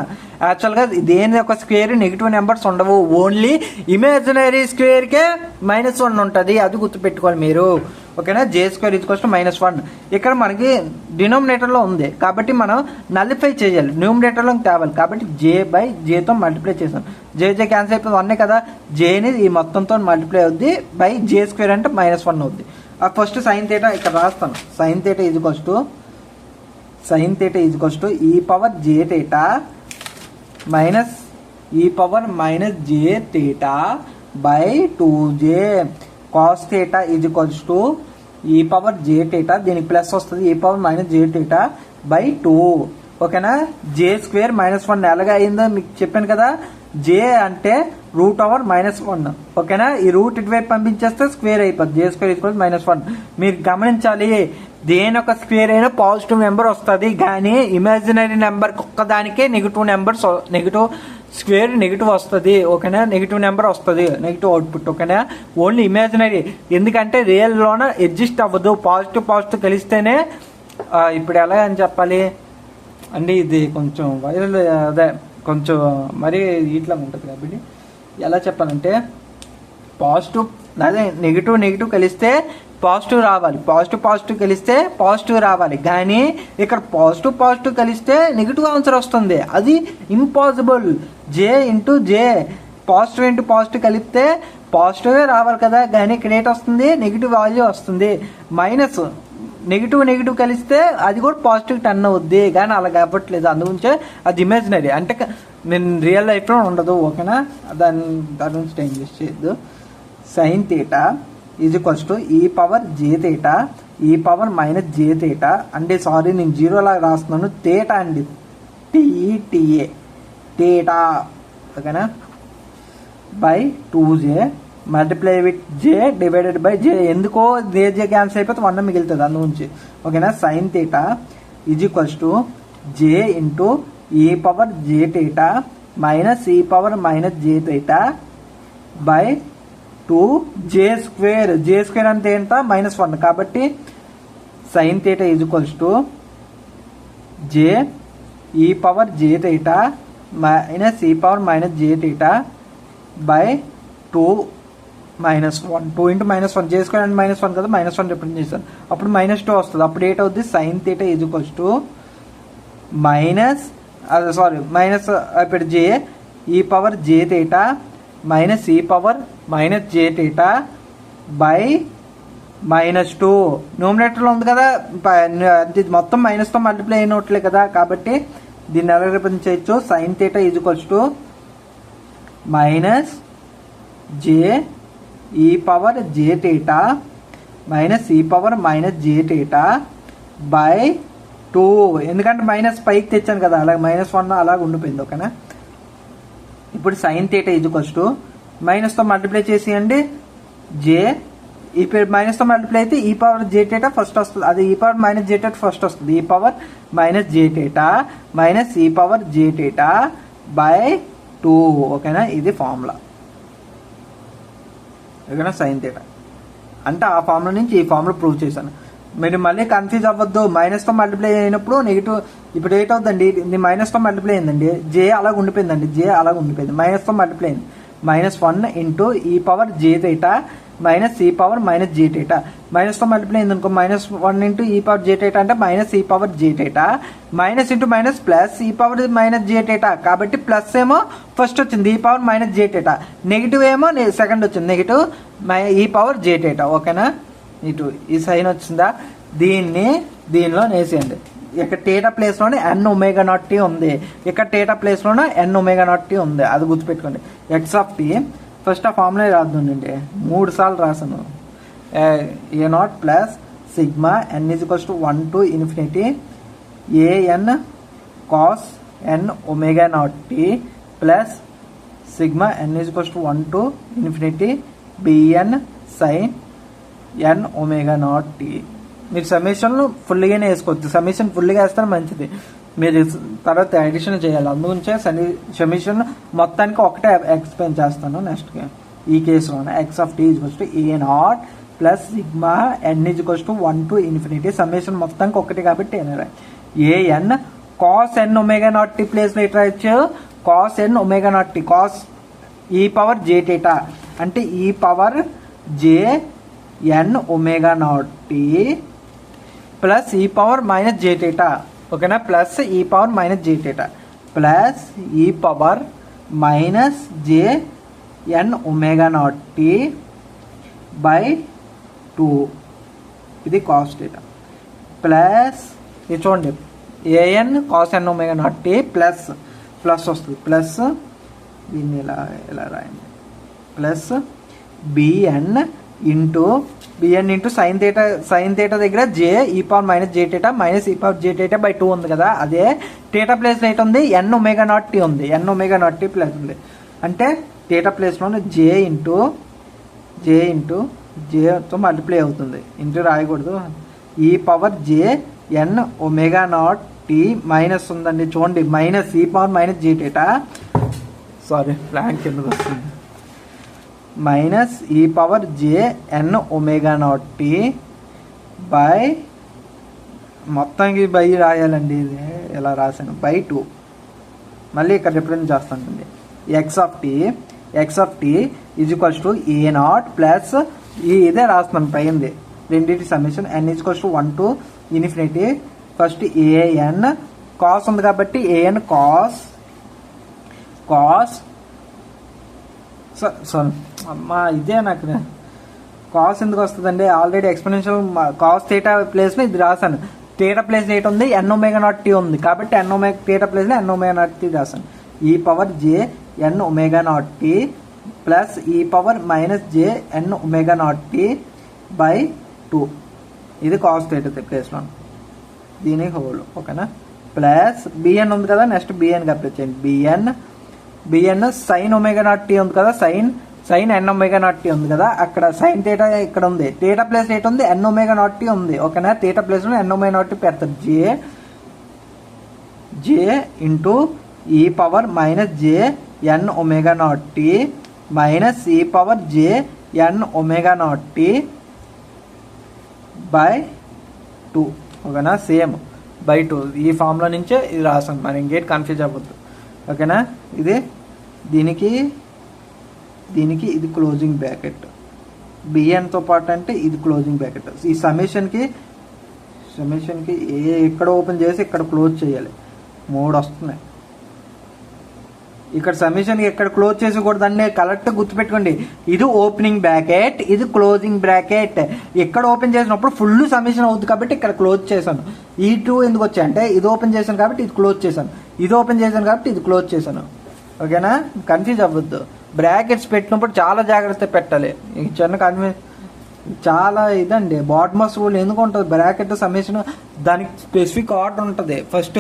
యాక్చువల్గా దేని యొక్క స్క్వేర్ నెగిటివ్ నెంబర్స్ ఉండవు, ఓన్లీ ఇమాజినరీ స్క్వేర్కే -1 ఉంటుంది. అది గుర్తుపెట్టుకోవాలి మీరు, ఓకేనా. జే స్క్వేర్ =-1 ఇక్కడ మనకి డినోమినేటర్లో ఉంది కాబట్టి మనం నలిఫై చేయాలి, న్యూమినేటర్లోకి తేవాలి. కాబట్టి జేతో మల్టిప్లై చేసాం, జే క్యాన్సిల్ అయిపోయింది, 1 కదా. జేని ఈ మొత్తంతో మల్టిప్లై అవుద్ది బై జే స్క్వేర్ అంటే -1 అవుద్ది. ఫస్ట్ సైన్ థీటా ఇక్కడ రాస్తాను. Sine theta = e power j theta minus e power j theta by 2j. Cos theta = e power j theta, దీనికి ప్లస్ వస్తుంది, e power j theta by 2, ఓకేనా. జే square -1 ఎలాగ అయిందో మీకు చెప్పాను కదా. జే అంటే √(-1), ఓకేనా. ఈ రూట్ ఇటువైపు పంపించేస్తే స్క్వేర్ అయిపోద్ది. జే స్క్వేర్ =-1. మీరు గమనించాలి, దేని ఒక స్క్వేర్ అయినా పాజిటివ్ నెంబర్ వస్తుంది, కానీ ఇమాజినరీ నెంబర్ ఒక్కదానికే నెగిటివ్ స్క్వేర్ నెగిటివ్ వస్తుంది, ఓకేనా. నెగిటివ్ నెంబర్ వస్తుంది, నెగిటివ్ అవుట్పుట్, ఓకేనా. ఓన్లీ ఇమాజినరీ, ఎందుకంటే రియల్లోన అడ్జస్ట్ అవ్వదు. పాజిటివ్ కలిస్తేనే. ఇప్పుడు ఎలా అని చెప్పాలి అంటే ఇది కొంచెం వైరల్, అదే కొంచెం మరీ ఇట్లా ఉంటుంది కాబట్టి ఎలా చెప్పాలంటే పాజిటివ్ అదే నెగిటివ్ కలిస్తే పాజిటివ్ రావాలి, పాజిటివ్ కలిస్తే పాజిటివ్ రావాలి, కానీ ఇక్కడ పాజిటివ్ కలిస్తే నెగిటివ్ ఆన్సర్ వస్తుంది. అది ఇంపాసిబుల్. జే ఇంటూ జే, పాజిటివ్ కలిపితే పాజిటివే రావాలి కదా, కానీ ఇక్కడ ఏంటి వస్తుంది, నెగిటివ్ వాల్యూ వస్తుంది. మైనస్ నెగిటివ్ కలిస్తే అది కూడా +10 అవుద్ది, కానీ అలా అవ్వట్లేదు. అందుగురించే అది ఇమాజినరీ, అంటే నేను రియల్ లైఫ్లో ఉండదు, ఓకేనా. దాని గురించి టైం వేస్ట్ చేయొద్దు. Sine theta = e power j theta e power j theta అంటే సారీ నేను 0 లాగా రాస్తున్నాను, థీటా అండి, TETA థీటా, ఓకేనా, by 2j multiply with J divided by J. ఎందుకో జే క్యాన్సిల్ అయిపోతే 1 మిగులుతుంది అందుగురించి, ఓకేనా. Sine theta = J into e power j theta minus e power j theta by 2j square. J square అంటే ఎంత, -1, కాబట్టి sine theta = J e power j theta minus e power j theta by 2 -1 J square అంటే -1 కదా, -1 represent చేశాను, అప్పుడు -2 వస్తుంది. అప్పుడు ఏంటవుద్ది, sine theta ఇప్పుడు జే e power j theta minus e power j theta by -2. న్యూమినేటర్లో ఉంది కదా, మొత్తం మైనస్తో మల్టిప్లై అయినట్లే కదా, కాబట్టి దీన్ని ఎలా రిప్రజెంట్ చేయొచ్చు, sine theta - J e power j theta minus e power j theta by 2. ఎందుకంటే మైనస్ పైకి తెచ్చాను కదా, అలాగే -1 అలాగ ఉండిపోయింది, ఓకేనా. ఇప్పుడు సైన్ థీటా మైనస్తో మల్టిప్లై చేసేయండి. జే ఇప్పుడు మైనస్తో మల్టిప్లై అయితే e power j theta first వస్తుంది, అది e power j theta first వస్తుంది. e power j theta minus e power j theta by 2, ఓకేనా. ఇది ఫార్ములా, ఓకేనా. సైన్ థీటా అంటే ఆ ఫార్ములా నుంచి ఈ ఫార్ములా ప్రూవ్ చేశాను. మీరు మళ్ళీ కన్ఫ్యూజ్ అవ్వద్దు. మైనస్తో మల్టిప్లై అయినప్పుడు నెగిటివ్, ఇప్పుడు ఏటవుతుందండి, ఇది మైనస్తో మల్టిప్లై అయిందండి, జే అలాగ ఉండిపోయిందండి, జే అలాగ ఉండిపోయింది, మైనస్తో మల్టిప్లై అయింది. -1 into e power j theta minus e power j theta, మైనస్తో మల్టిప్లై అయింది అనుకో, -1 into e power j theta అంటే -e power j theta, minus into minus plus e power j theta, కాబట్టి ప్లస్ ఏమో ఫస్ట్ వచ్చింది e power j theta, negative ఏమో second వచ్చింది, negative e power j theta, ఓకేనా. ఇటు ఈ సైన్ వచ్చిందా, దీనిలో నేసేయండి. ఇక్కడ థీటా ప్లేస్లోనే n⍵0t ఉంది, ఇక్కడ థీటా ప్లేస్లోనే n⍵0t ఉంది, అది గుర్తుపెట్టుకోండి. x(t) ఫస్ట్ ఆ ఫార్ములా రాద్దామండి, 3 సార్లు రాసాను. a0 plus sigma n = 1 to ∞ an cos n omega naught t plus sigma n is equals to 1 to infinity bn sin n omega naught t. మీరు సమ్మేషన్ ఫుల్గానే వేసుకోవచ్చు, summation ఫుల్గా వేస్తే మంచిది, మీరు తర్వాత అడిషన్ చేయాలి, అందుగురించే సమ్మేషన్ మొత్తానికి ఒకటే ఎక్స్ప్లెయిన్ చేస్తాను నెక్స్ట్ ఈ కేసులో. X of t is equals to a naught plus sigma n is equals to 1 to infinity summation మొత్తానికి ఒకటి కాబట్టి a n cos n omega naught t ప్లేస్లో ఎట్లా రాయొచ్చు, cos n omega naught t, cos e power j theta అంటే e power j n omega naught t plus e power minus j theta, ఓకేనా, plus e power minus j theta plus e power minus j n omega naught t by 2, ఇది cos theta plus ఇది చూడండి a n cos n omega naught t plus plus వస్తుంది, plus దీన్ని ఇలా రాయండి, plus b n into sine theta దగ్గర j e power minus j theta minus e power j theta by 2 ఉంది కదా, అదే థీటా ప్లేస్ ఎయిట్ ఉంది, ఎన్ ఒమేగా నాట్ టీ ఉంది, n omega naught t plus ఉంది, అంటే థీటా ప్లేస్లో జే ఇంటూ జేతో మల్టిప్లై అవుతుంది, ఇంటూ రాయకూడదు, e power j n omega naught t minus ఉందండి చూడండి, minus e power minus j theta, sorry ఫ్లాంక్ ఎందుకు వస్తుంది, minus e power j n omega naught t by మొత్తానికి బై రాయాలండి, ఇది ఎలా రాశాను బై 2, మళ్ళీ ఇక్కడ రిప్రజెంట్ చేస్తానండి, x of t is equals to a naught plus ఇదే రాస్తున్నాను పైంది రెండింటి summation n is equals to 1 to infinity first a n cos ఉంది కాబట్టి ఏఎన్ కాస్ సారీ అమ్మా ఇదే నాకు కాస్ ఎందుకు వస్తుందండి, ఆల్రెడీ ఎక్స్పోనెన్షియల్ కాస్ థీటా ప్లేస్లో ఇది రాశాను, థీటా ప్లేస్ ఎయిట్ ఉంది, ఎన్ ఒమేగా నాట్ టీ ఉంది కాబట్టి థీటా ప్లేస్లో ఎన్ ఒమేగా నాట్ టీ రాశాను, e power j n omega naught t plus e power minus j n omega naught t by 2, ఇది cos theta ప్లేస్లో దీనికి హోల్, ఓకేనా, plus b n ఉంది కదా, నెక్స్ట్ బిఎన్ అప్లై చేయండి, b n sine omega naught t ఉంది కదా, sine n omega naught t ఉంది కదా, అక్కడ సైన్ థీటా ఇక్కడ ఉంది, థీటా ప్లేస్ ఎయిట్ ఉంది, ఎన్ ఒమేగా నాట్ టీ ఉంది, ఓకేనా, థీటా ప్లేస్లో ఎన్ ఒమేగా నాట్ టీ పెడతారు, j into e power minus j n omega naught t minus e power j n omega naught t by 2, ఓకేనా, same by 2 ఈ formula నుంచే ఇది రాసాను, మరి ఇంకేంటి కన్ఫ్యూజ్ అవ్వద్దు, ఓకేనా, ఇది దీనికి ఇది క్లోజింగ్ బ్రాకెట్, బిఎన్తో పాటు అంటే ఇది క్లోజింగ్ బ్రాకెట్, ఈ సమ్మేషన్కి ఎక్కడ ఓపెన్ చేసి ఇక్కడ క్లోజ్ చేయాలి, 3 వస్తున్నాయి, ఇక్కడ సమ్మేషన్ ఎక్కడ క్లోజ్ చేసి కూడా దాన్ని కరెక్ట్ గుర్తుపెట్టుకోండి, ఇది ఓపెనింగ్ బ్రాకెట్, ఇది క్లోజింగ్ బ్రాకెట్, ఎక్కడ ఓపెన్ చేసినప్పుడు ఫుల్ సమ్మేషన్ అవుతుంది కాబట్టి ఇక్కడ క్లోజ్ చేశాను, ఈ 2 ఎందుకు వచ్చాయి అంటే ఇది ఓపెన్ చేశాను కాబట్టి ఇది క్లోజ్ చేశాను, ఇది ఓపెన్ చేశాను కాబట్టి ఇది క్లోజ్ చేశాను, ఓకేనా, కన్ఫ్యూజ్ అవ్వద్దు, బ్రాకెట్స్ పెట్టినప్పుడు చాలా జాగ్రత్త పెట్టాలి, ఈ చిన్న కన్ఫ్యూజ్ చాలా ఇదండి, బాటమస్ రూల్ ఎందుకు ఉంటుంది, బ్రాకెట్ సమ్మేషన్ దానికి స్పెసిఫిక్ ఆర్డర్ ఉంటుంది, ఫస్ట్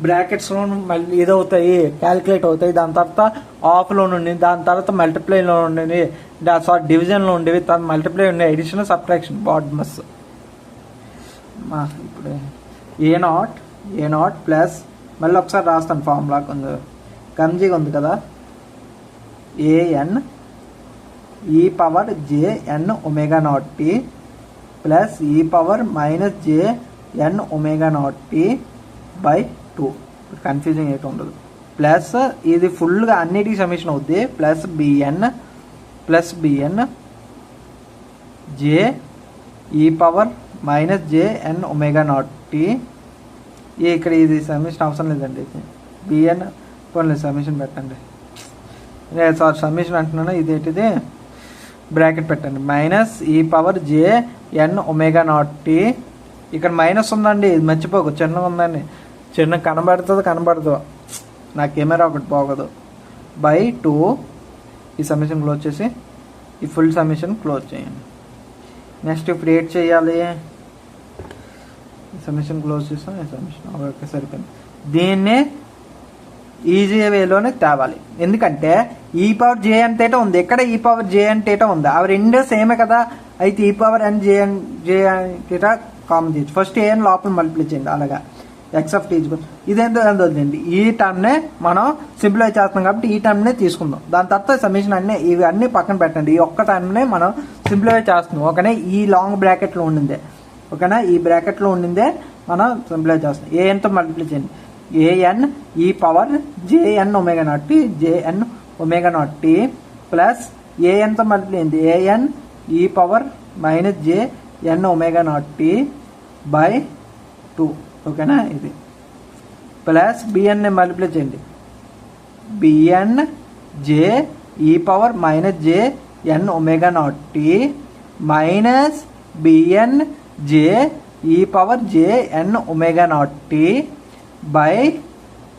బ్రాకెట్స్లో మళ్ళీ ఇదవుతాయి క్యాలిక్యులేట్ అవుతాయి, దాని తర్వాత ఆఫ్లో నుండి, దాని తర్వాత మల్టిప్లైలో ఉండేవి, డివిజన్లో ఉండేవి, తర్వాత మల్టిప్లై ఉండే ఎడిషన్ సబ్ట్రాక్షన్ బాటమస్. ఇప్పుడు ఏ నాట్ ప్లస్ మళ్ళీ ఒకసారి రాస్తాను ఫార్ములా కొంచెం కన్జీగా ఉంది కదా, a n e power j n omega naught t plus e power minus j n omega naught t by 2, confusing అయితే ఉండదు, ప్లస్ ఇది ఫుల్గా అన్నిటికీ సమ్మేషన్ అవుద్ది, plus B N j e power minus j n omega naught t, ఇక్కడ ఇది summation అవసరం లేదండి, బిఎన్ పోనీ సమ్మేషన్ పెట్టండి, సారీ సమ్మేషన్ అంటున్నాను, ఇదేంటిది బ్రాకెట్ పెట్టండి, minus e power j n omega naught t, ఇక్కడ మైనస్ ఉందండి, ఇది మర్చిపోకు, చిన్నగా ఉందండి, చిన్న కనబడుతుందో నా కెమెరా ఒకటి పోగదు, బై 2, ఈ సమ్మేషన్ క్లోజ్ చేసి ఈ ఫుల్ సమ్మేషన్ క్లోజ్ చేయండి, నెక్స్ట్ ఇప్పుడు ఏడ్ చేయాలి, ఈ సమ్మేషన్ క్లోజ్ చేస్తాం, ఈ సమ్మేషన్ ఓకే సరిపోయింది, దీన్ని ఈజీ వేలోనే తేవాలి. ఎందుకంటే ఈ పవర్ జే ఎన్ థీటా ఉంది, ఇక్కడ e power j n theta ఉంది, అవి రెండో సేమే కదా. అయితే ఈ పవర్ ఎన్ జే ఎన్ థీటా కామన్ చేయొచ్చు. ఫస్ట్ ఏఎన్ లోపల మల్టిప్లై చేయండి. అలాగా ఎక్స్ ఆఫ్ టీ ఇదేంతో వద్దండి, ఈ టర్మ్నే మనం సింప్లిఫై చేస్తున్నాం కాబట్టి ఈ టర్మ్నే తీసుకుందాం. దాని తర్వాత సమ్మేషన్ ఇవి అన్ని పక్కన పెట్టండి. ఈ ఒక్క టర్మ్నే మనం సింప్లిఫై చేస్తున్నాం. ఓకేనా, ఈ లాంగ్ బ్రాకెట్లో ఉండిందే. ఓకేనా, ఈ బ్రాకెట్లో ఉండిందే మనం సింప్లిఫై చేస్తున్నాం. ఏఎన్తో మల్టిప్లై చేయండి. A n e power j n omega naught t, j n omega naught t plus ఏఎన్తో మల్టిప్లై అయింది a n e power minus j n omega naught t by 2. ఓకేనా, ఇది ప్లస్ బిఎన్ మల్టిప్లై చేయండి. B n j e power minus j n omega naught t minus b n j e power j n omega naught t by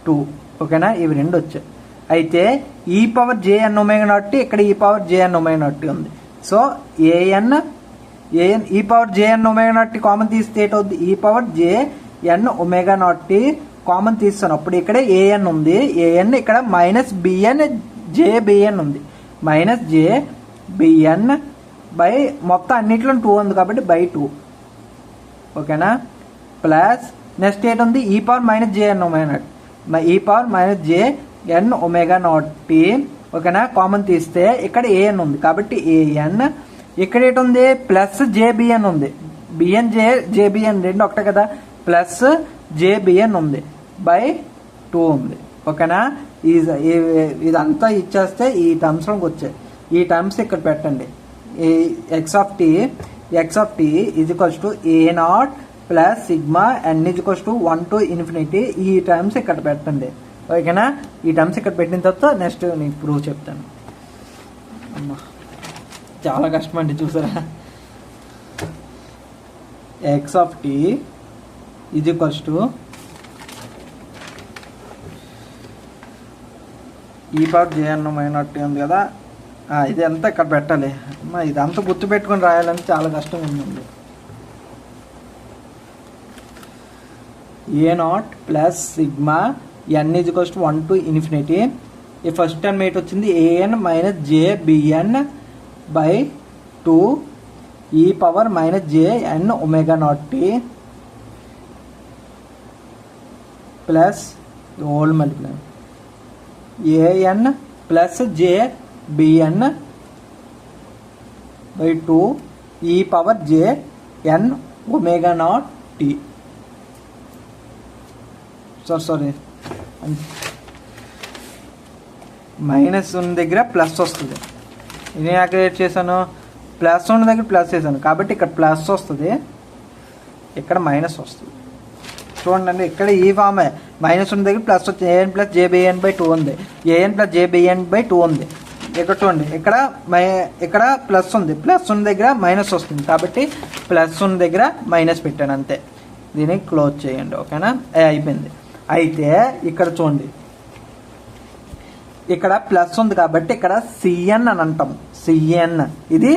2. ఓకేనా, ఇవి రెండు వచ్చాయి. అయితే e power j n omega naught t, ఇక్కడ e power j n omega naught t ఉంది. So a n e power j n omega naught t common తీస్తే ఏంటవుద్ది, e power j n omega naught t common తీస్తాను. అప్పుడు ఇక్కడ ఏఎన్ ఉంది, ఏఎన్ ఇక్కడ మైనస్ బిఎన్ జేబిఎన్ ఉంది, మైనస్ జేబిఎన్ బై మొత్తం అన్నిట్లో 2 ఉంది కాబట్టి బై 2. ఓకేనా, ప్లస్ నెక్స్ట్ ఏంటి ఉంది, e power minus j n omega naught, e power minus j n omega naught t. ఓకేనా, కామన్ తీస్తే ఇక్కడ ఏఎన్ ఉంది కాబట్టి ఏఎన్, ఇక్కడ ఏంటి ఉంది ప్లస్ జేబిఎన్ ఉంది, బిఎన్ జేబిఎన్ రెండు ఒకటే కదా, ప్లస్ జేబిఎన్ ఉంది బై 2 ఉంది. ఓకేనా, ఇదంతా ఇచ్చేస్తే ఈ టర్మ్స్లోకి వచ్చాయి. ఈ టర్మ్స్ ఇక్కడ పెట్టండి. X of t is equals to a naught plus sigma n is equals to 1 to infinity. ఈ టర్మ్స్ ఇక్కడ పెట్టండి. ఓకేనా, ఈ టర్మ్స్ ఇక్కడ పెట్టిన తర్వాత నెక్స్ట్ నీకు ప్రూఫ్ చెప్తాను. అమ్మా చాలా కష్టం అండి, చూసారా. X of t is equals to e power j n మైనట్ టీ ఉంది కదా, ఇది అంతా ఇక్కడ పెట్టాలి. అమ్మా ఇదంతా గుర్తుపెట్టుకొని రాయాలంటే చాలా కష్టం ఉందండి. A naught plus sigma n is equals to 1 to infinity. ఈ ఫస్ట్ టర్మ్ ఏంటి వచ్చింది, a n minus j b n by 2 e power minus j n omega naught t plus whole multiply a n plus j b n by 2 e power j n omega naught t. Sorry minus ఉన్న దగ్గర plus వస్తుంది. నేను create చేశాను, plus ఉన్న దగ్గర plus చేశాను కాబట్టి ఇక్కడ ప్లస్ వస్తుంది, ఇక్కడ మైనస్ వస్తుంది. చూడండి, ఇక్కడ ఈ ఫామే మైనస్ ఉన్న దగ్గర ప్లస్ వచ్చింది. ఏఎన్ ప్లస్ జేబిఎన్ బై 2 ఉంది, ఏఎన్ ప్లస్ జేబిఎన్ బై 2 ఉంది. ఇక్కడ చూడండి, ఇక్కడ ప్లస్ ఉంది, ప్లస్ ఉన్న దగ్గర మైనస్ వస్తుంది కాబట్టి ప్లస్ ఉన్న దగ్గర మైనస్ పెట్టాను అంతే. దీన్ని క్లోజ్ చేయండి. ఓకేనా, అయిపోయింది. అయితే ఇక్కడ చూడండి, ఇక్కడ ప్లస్ ఉంది కాబట్టి ఇక్కడ సిఎన్ అని అంటాం. సిఎన్ ఇది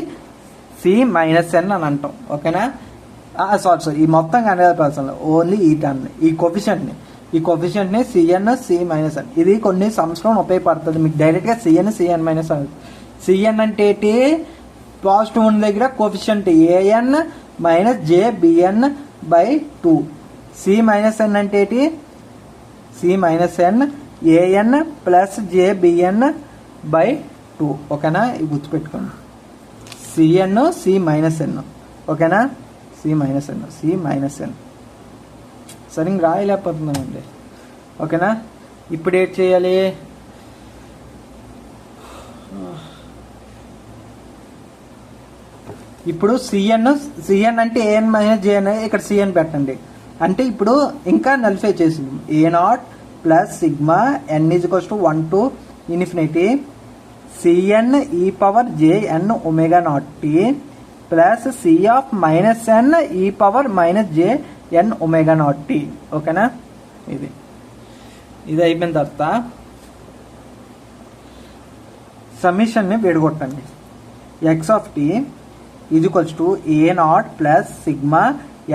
సి మైనస్ ఎన్ అని అంటాం. ఓకేనా, సారీ ఈ మొత్తం కనపడాల్సిన ఓన్లీ ఈ టర్మ్ని, ఈ కోఫిషియంట్ని సిఎన్ సి మైనస్ ఎన్. ఇది కొన్ని సంవత్సరం ఉపయోగపడుతుంది మీకు. డైరెక్ట్గా సిఎన్ మైనస్ ఎన్. సిఎన్ అంటే ఏంటి, పాజిటివ్ ఉన్న దగ్గర coefficient a n minus j b n by 2. C minus n అంటే ఏంటి, c minus n a n plus j b n by 2. ఓకేనా, ఇది గుర్తుపెట్టుకోండి. C n c minus n. ఓకేనా, సి మైనస్ ఎన్ సరిగ్గా రాయలేకపోతున్నానండి. ఓకేనా, ఇప్పుడు ఏం చేయాలి, ఇప్పుడు సిఎన్ అంటే ఏఎన్ మైనస్ జేఎన్, ఇక్కడ సిఎన్ పెట్టండి. అంటే ఇప్పుడు ఇంకా నలిఫై చేసింది. A naught plus sigma n is equals to 1 to infinity c n e power j n omega naught t plus c of minus n e power minus j n omega naught t. ఓకేనా, ఇది అయిపోయిన తర్వాత సమ్మేషన్ని విడగొట్టండి. X of t is equals to a naught plus sigma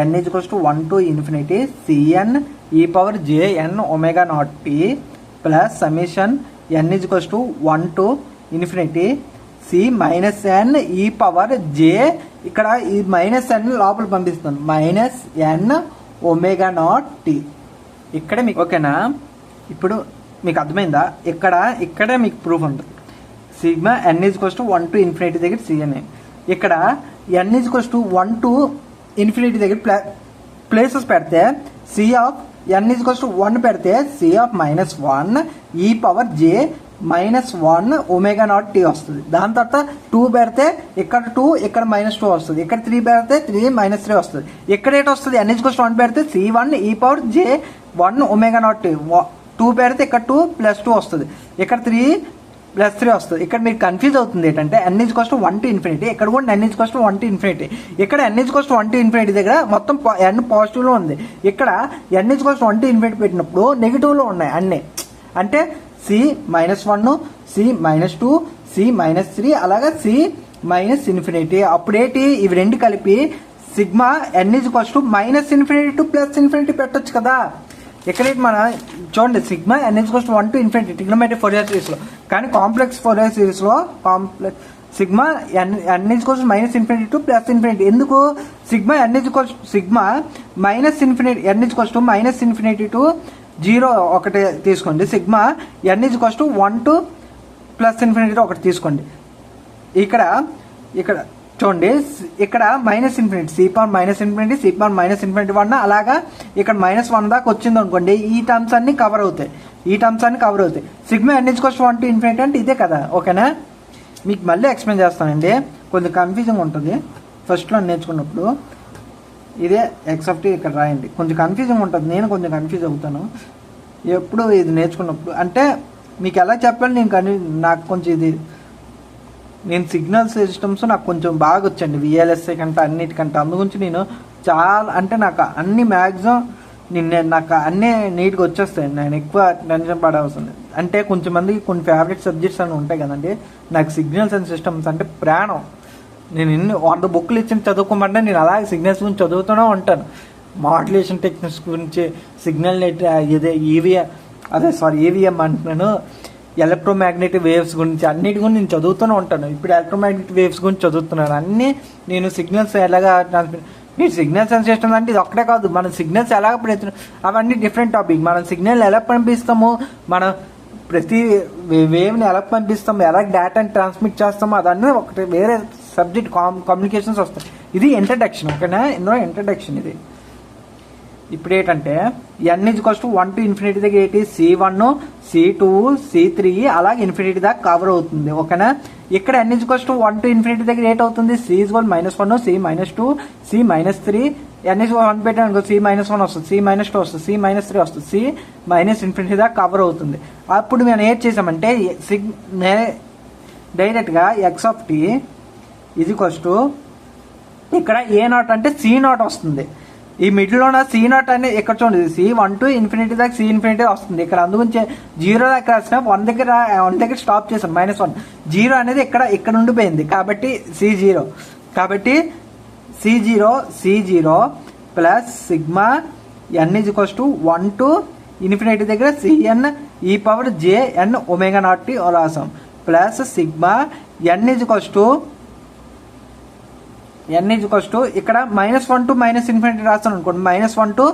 n is equals to 1 to infinity c n e power j n omega naught t plus summation n is equals to 1 to infinity c minus n e power j, ఇక్కడ e minus n లోపల పంపిస్తున్నాను, minus n omega naught t. ఇక్కడ మీకు ఓకేనా? ఇప్పుడు మీకు అర్థమైందా? ఇక్కడే మీకు ప్రూఫ్ ఉంటుంది. Sigma n is equals to 1 to infinity దగ్గర సిఎన్ఏ, ఇక్కడ n is equals to 1 to infinity దగ్గర ప్లేసెస్ పెడితే c of n is equals to 1 పెడితే c of minus 1 e power j minus 1 omega naught t వస్తుంది. దాని తర్వాత 2 పెడితే ఇక్కడ 2, ఇక్కడ -2 వస్తుంది. ఇక్కడ 3 పెడితే 3 -3 వస్తుంది. ఇక్కడ ఏంటి వస్తుంది? ఎన్ ఈజ్ ఈక్వల్స్ టు 1 పెడితే C1 e power j 1 omega naught t. 2 పెడితే ఇక్కడ 2 + 2 వస్తుంది. ఇక్కడ 3 + 3 వస్తుంది. ఇక్కడ మీకు కన్ఫ్యూజ్ అవుతుంది ఏంటంటే n is equals to 1 to infinity, ఇక్కడ కూడా n is equals to 1 to infinity. ఇక్కడ n is equals to 1 to infinity దగ్గర మొత్తం n పాజిటివ్లో ఉంది. ఇక్కడ n is equals to 1 to infinity పెట్టినప్పుడు నెగిటివ్లో ఉన్నాయి అన్నీ. అంటే C -1, C -2, C -3, అలాగా C -ఇన్ఫినిటీ. అప్పుడేంటి? ఇవి రెండు కలిపి sigma n is equals to -infinity to +infinity పెట్టొచ్చు కదా. ఎక్కడైతే మన చూడండి sigma n is equals to 1 to infinity trigonometric Fourier సిరీస్లో, కానీ కాంప్లెక్స్ ఫోరియర్ సిరీస్లో sigma n is equals to -infinity to +infinity. ఎందుకు? Sigma n is equals sigma -infinity n is equals to -infinity to 0 ఒకటి తీసుకోండి. Sigma n is equals to 1 to +infinity ఒకటి తీసుకోండి. ఇక్కడ చూడండి, ఇక్కడ -infinity C power -infinity, C power -1, అలాగా ఇక్కడ -1 దాకా వచ్చింది అనుకోండి. ఈ టర్మ్స్ అన్ని కవర్ అవుతాయి. Sigma n is equals to 1 to infinity అంటే ఇదే కదా. ఓకేనా? మీకు మళ్ళీ ఎక్స్ప్లెయిన్ చేస్తానండి, కొంచెం కన్ఫ్యూజింగ్ ఉంటుంది. ఫస్ట్లో నేర్చుకున్నప్పుడు ఇదే x(t) ఇక్కడ రాయండి, కొంచెం కన్ఫ్యూజింగ్ ఉంటుంది. నేను కొంచెం కన్ఫ్యూజ్ అవుతాను ఎప్పుడు ఇది నేర్చుకున్నప్పుడు. అంటే మీకు ఎలా చెప్పాలి నాకు కొంచెం నేను సిగ్నల్ సిస్టమ్స్ నాకు కొంచెం బాగా వచ్చండి, VLSI కంటే అన్నిటికంటే. అందుగురించి నేను చాలా అంటే నాకు అన్ని మ్యాక్సిమం నాకు అన్నీ నీట్గా వచ్చేస్తాయి. నేను ఎక్కువ టెన్షన్ పడవలసిన అంటే కొంచెం మందికి కొన్ని ఫేవరెట్ సబ్జెక్ట్స్ అని ఉంటాయి కదండి. నాకు సిగ్నల్స్ అండ్ సిస్టమ్స్ అంటే ప్రాణం. నేను 100 బుక్లు ఇచ్చిన చదువుకోమంటే నేను అలాగే సిగ్నల్స్ గురించి చదువుతూనే ఉంటాను. మాడ్యులేషన్ టెక్నిక్స్ గురించి, సిగ్నల్ నెట్ EVM అంటున్నాను, ఎలక్ట్రోమాగ్నెటిక్ వేవ్స్ గురించి, అన్నిటి గురించి నేను చదువుతూనే ఉంటాను. ఇప్పుడు ఎలక్ట్రోమాగ్నెటిక్ వేవ్స్ గురించి చదువుతున్నాను. అన్నీ నేను సిగ్నల్స్ ఎలాగా మీరు సిగ్నల్స్ అండ్ సిస్టమ్స్ అంటే ఇది ఒక్కటే కాదు, మనం సిగ్నల్స్ ఎలాగ అవన్నీ డిఫరెంట్ టాపిక్. మనం సిగ్నల్ ఎలా పంపిస్తాము, మనం ప్రతి వేవ్ని ఎలా పంపిస్తాము, ఎలా డేటాని ట్రాన్స్మిట్ చేస్తాము, అదన్నీ ఒకటి వేరే సబ్జెక్ట్. కమ్యూనికేషన్స్ వస్తాయి. ఇది ఇంట్రడక్షన్. ఓకేనా? ఇందులో ఇంట్రడక్షన్ ఇది. ఇప్పుడు ఏంటంటే n is equals to 1 to infinity దగ్గర ఏంటి? C1, C2, C3 అలాగే ఇన్ఫినిటీ దాకా కవర్ అవుతుంది. ఓకేనా? ఇక్కడ n is equals to 1 to infinity దగ్గర ఏటవుతుంది? C is equal -1, C -2, C -3, n is 1 పెట్టాను, C -1 వస్తుంది, C -2 వస్తుంది, C -3 వస్తుంది, C -ఇన్ఫినిటీ దాకా కవర్ అవుతుంది. అప్పుడు మేము ఏం చేసామంటే డైరెక్ట్గా x(t) ఈజ్ ఈక్వల్స్ టు ఇక్కడ A0 అంటే C0 వస్తుంది. ఈ మిడిల్లోన C0 అనేది ఇక్కడ చూడండి, C1 to ఇన్ఫినిటీ దాకా C ఇన్ఫినిటీ వస్తుంది. ఇక్కడ అందుగురించి 0 దాకా రాసిన 1 దగ్గర స్టాప్ చేశాను, -1. 0 అనేది ఇక్కడ ఉండిపోయింది కాబట్టి C0. కాబట్టి C0 plus sigma n is equals to 1 to infinity దగ్గర CN e power JN omega naught t రాసాం. Plus sigma n is equals to ఇక్కడ -1 to -ఇన్ఫినిటీ రాస్తాను అనుకోండి, -1 to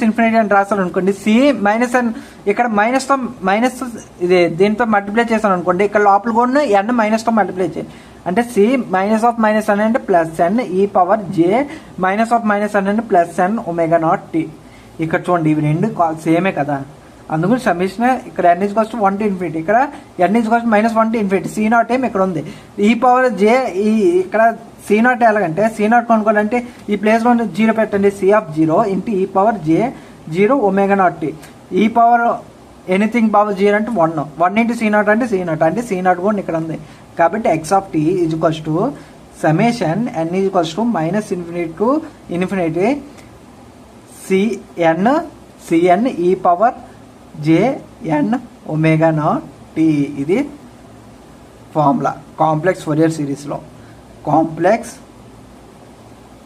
-ఇన్ఫినిటీ అని రాస్తాను అనుకోండి. C -n ఇక్కడ మైనస్ ఇది దీంతో మల్టిప్లై చేశాను అనుకోండి, ఇక్కడ లోపల కూడా n మైనస్తో మల్టిప్లై చేయాలి. అంటే C -n అంటే +n ఈ పవర్ J -n అంటే +n ఒమేగా నాట్ టీ. ఇక్కడ చూడండి, ఇవి రెండు సేమే కదా. అందుకని సమ్మేషన్ ఇక్కడ n is equals to 1 to infinity, ఇక్కడ n is equals to -1 to infinity. C0 ఏమి ఇక్కడ ఉంది, ఈ పవర్ J ఇక్కడ C0 ఎలాగంటే C0 కొనుక్కోవాలంటే ఈ ప్లేస్లో 0 పెట్టండి, C(0) into e power J 0 omega naught t. E power anything power 0 అంటే 1 ఇంటూ C0 అంటే C0 కూడా ఇక్కడ ఉంది. కాబట్టి x(t) is equals to summation n is equals to -infinity to infinity CN e power JN omega naught t. ఇది formula complex Fourier సిరీస్లో,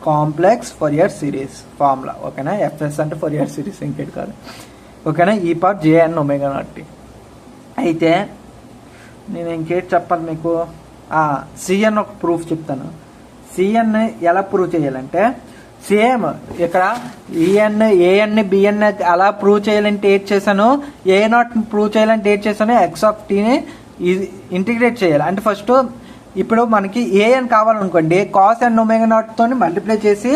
complex Fourier series formula. ఓకేనా? FS అంటే ఫోరియర్ సిరీస్, ఇంకేటి కాదు. ఓకేనా? E power JN omega naught t. అయితే నేను ఇంకేటి చెప్పాలి మీకు, సిఎన్ ఒక ప్రూఫ్ చెప్తాను. సిఎన్ ఎలా ప్రూవ్ చేయాలంటే సేమ్ ఇక్కడ ఏఎన్ బిఎన్ అలా ప్రూవ్ చేయాలంటే ఏడ్ చేశాను, ఏ0 ప్రూవ్ చేయాలంటే ఏడ్ చేశాను, ఎక్స్ ఆఫ్ టీని ఇంటిగ్రేట్ చేయాలి. అంటే ఫస్ట్ ఇప్పుడు మనకి ఏఎన్ కావాలనుకోండి, కాస్ ఎన్ ఒమేగా నాట్తో మల్టిప్లై చేసి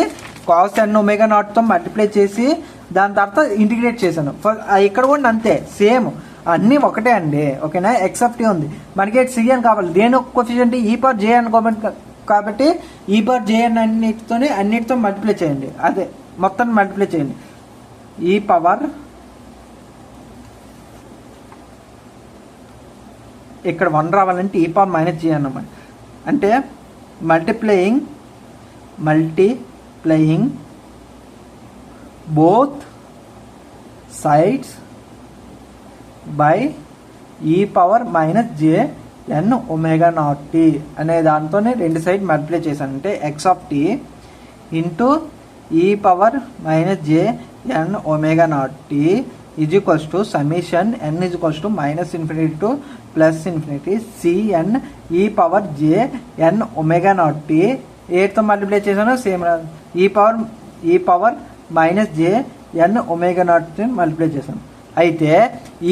మల్టిప్లై చేసి దాని తర్వాత ఇంటిగ్రేట్ చేశాను. ఇక్కడ కూడా అంతే సేమ్, అన్నీ ఒకటే అండి. ఓకేనా, ఎక్స్ ఆఫ్ టీ ఉంది, మనకి సిఎన్ కావాలి. దేని ఒక కోఎఫిషియంట్ e⁻jn కాబట్టి e⁻jn అన్నిటితో మల్టిప్లై చేయండి, అదే మొత్తం మల్టిప్లై చేయండి. ఇక్కడ 1 రావాలంటే e⁻j అన్నమాట. అంటే multiplying both sides by e⁻jn ω0t అనే దాంతోనే రెండు సైడ్ మల్టిప్లై చేశాను. అంటే x of tea into e⁻jn ω0t is equals to summation n is equals to -∞ to +∞ cn e⁻jn ω0t 8తో మల్టిప్లై చేశాను, సేమ్ e⁻jn ω0t మల్టిప్లై చేశాను. అయితే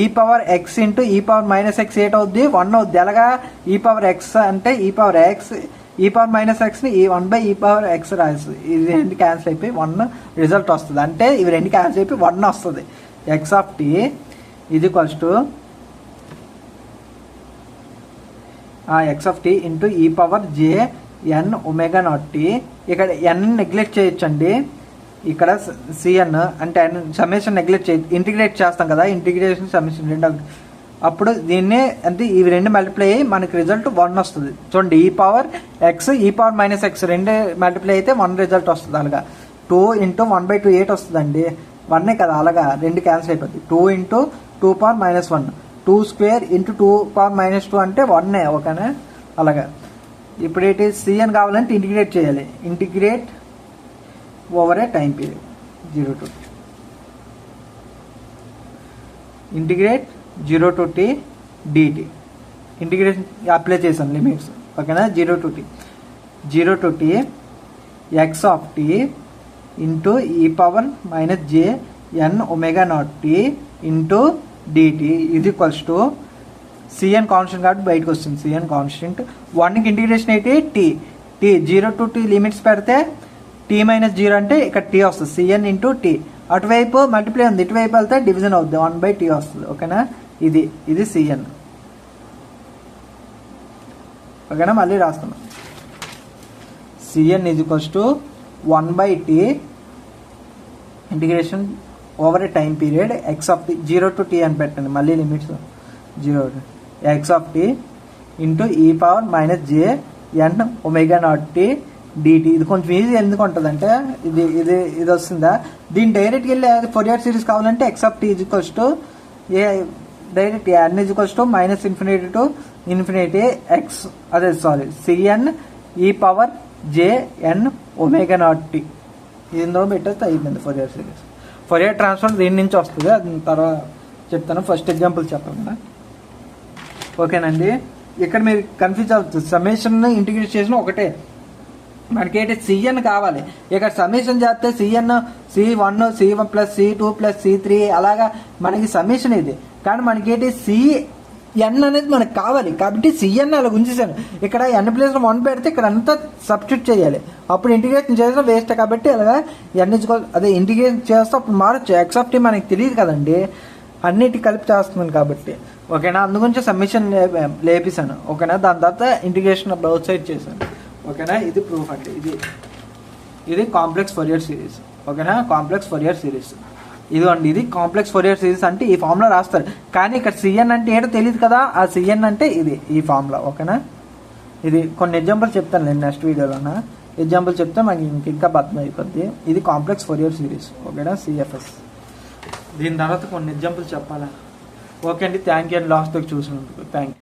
e⁻x into e⁻x ఏటవుద్ది, 1 అవుద్ది. ఎలాగా e⁻x అంటే e⁻x ని 1/e⁻x రాసి ఇది రెండు క్యాన్సిల్ అయిపోయి 1 రిజల్ట్ వస్తుంది. అంటే ఇవి రెండు క్యాన్సిల్ అయిపోయి 1 వస్తుంది. ఎక్స్ ఆఫ్ టీ ఇది equals to x of tea into e⁻jn ω0t. ఇక్కడ n నెగ్లెక్ట్ చేయొచ్చండి, ఇక్కడ సిఎన్ అంటే సమ్మేషన్ నెగ్లెక్ట్ చేయి, ఇంటిగ్రేట్ చేస్తాం కదా, ఇంటిగ్రేషన్ సమ్మేషన్ రెండు. అప్పుడు దీన్ని అంటే ఇవి రెండు మల్టిప్లై అయ్యి మనకి రిజల్ట్ 1 వస్తుంది. చూడండి e⁻x e⁻x రెండు మల్టిప్లై అయితే 1 రిజల్ట్ వస్తుంది. అలాగా 2 ఇంటూ 1/2 8 వస్తుందండి, 1 కదా, అలాగా రెండు క్యాన్సిల్ అయిపోద్ది. 2 ఇంటూ 2⁻−1 2 స్క్వేర్ ఇంటూ 2⁻2 అంటే 1. ఓకేనా, అలాగా. ఇప్పుడు ఏంటి సిఎన్ కావాలంటే ఇంటిగ్రేట్ చేయాలి, integrate over a time period 0 to t, integrate 0 to t dt, integration apply చేసాను లిమిట్స్. ఓకేనా, 0 to t x of tea into e⁻jn ω0t ఇంటూ dt ఇది ఈక్వల్స్ టు సిఎన్ కాన్స్టెంట్ కాబట్టి బయటకు వస్తుంది. సిఎన్ కాన్స్టెంట్ 1కి ఇంటిగ్రేషన్ అయితే t 0 to t లిమిట్స్ పెడితే t-0 అంటే ఇక్కడ t వస్తుంది, సిఎన్ ఇంటూ టీ. అటువైపు మల్టిప్లై ఉంది, ఇటువైపు వెళ్తే డివిజన్ అవుతుంది, 1/t వస్తుంది. ఓకేనా, ఇది సిఎన్. ఓకేనా, మళ్ళీ రాస్తున్నాం. CN is equals to 1/t integration over a time period X of T 0 to t అని పెట్టండి, మళ్ళీ limits 0 X of tea into e⁻jn ω0t dt. ఇది కొంచెం ఈజీ ఎందుకు ఉంటుంది అంటే ఇది వస్తుందా, దీన్ని డైరెక్ట్గా వెళ్ళి ఫోరియర్ సిరీస్ కావాలంటే x of t is equals to direct n is equals to -∞ to ∞x అదే సారీ cn e⁻jn ω0t ఇందులో పెట్టేస్తే అయిపోయింది ఫోరియర్ సిరీస్. ఫోరియర్ ట్రాన్స్ఫార్మ్ దీని నుంచి వస్తుంది, అది తర్వాత చెప్తాను. ఫస్ట్ ఎగ్జాంపుల్ చెప్పాను కదా. ఓకేనండి, ఇక్కడ మీరు కన్ఫ్యూజ్ అవుతుంది, సమ్మేషన్ ఇంటిగ్రేట్ చేసిన ఒకటే, మనకేంటి సిఎన్ కావాలి. ఇక్కడ సమ్మేషన్ చేస్తే CN C1 C1 + C2 + C3 అలాగా మనకి సమ్మేషన్ ఇది. కానీ మనకేంటి సిఎన్ అనేది మనకు కావాలి కాబట్టి సిఎన్ అలా ఉంచేసాను. ఇక్కడ n ప్లేస్లో 1 పెడితే ఇక్కడ అంతా సబ్స్టిట్యూట్ చేయాలి, అప్పుడు ఇంటిగ్రేషన్ చేస్తే వేస్ట్. కాబట్టి అలాగా అదే ఇంటిగ్రేషన్ చేస్తే అప్పుడు మారచ్చు. ఎక్స్ ఆఫ్ టీ మనకి తెలియదు కదండి, అన్నిటి కలిపి చేస్తున్నాను కాబట్టి. ఓకేనా, అందుగురించి సమ్మేషన్ లేపిస్తాను. ఓకేనా, దాని తర్వాత ఇంటిగ్రేషన్ అవుట్ సైడ్ చేశాను. ఓకేనా, ఇది ప్రూఫ్ అంటే ఇది కాంప్లెక్స్ ఫోరియర్ సిరీస్. ఓకేనా, కాంప్లెక్స్ ఫోరియర్ సిరీస్ ఇదిగోండి, ఇది కాంప్లెక్స్ ఫోరియర్ సిరీస్ అంటే ఈ ఫార్ములా రాస్తారు. కానీ ఇక్కడ సిఎన్ అంటే ఏంటో తెలియదు కదా, ఆ సిఎన్ అంటే ఇది ఈ ఫార్ములా. ఓకేనా, ఇది కొన్ని ఎగ్జాంపుల్ చెప్తాను నేను నెక్స్ట్ వీడియోలోన. ఎగ్జాంపుల్ చెప్తే మనకి ఇంకా అర్థం అయిపోద్ది. ఇది కాంప్లెక్స్ ఫోరియర్ సిరీస్. ఓకేనా, సిఎఫ్ఎస్. దీని తర్వాత కొన్ని ఎగ్జాంపుల్ చెప్పాలా. ఓకే అండి, థ్యాంక్ యూ అండి లాస్ట్ చూసినందుకు. Thank you.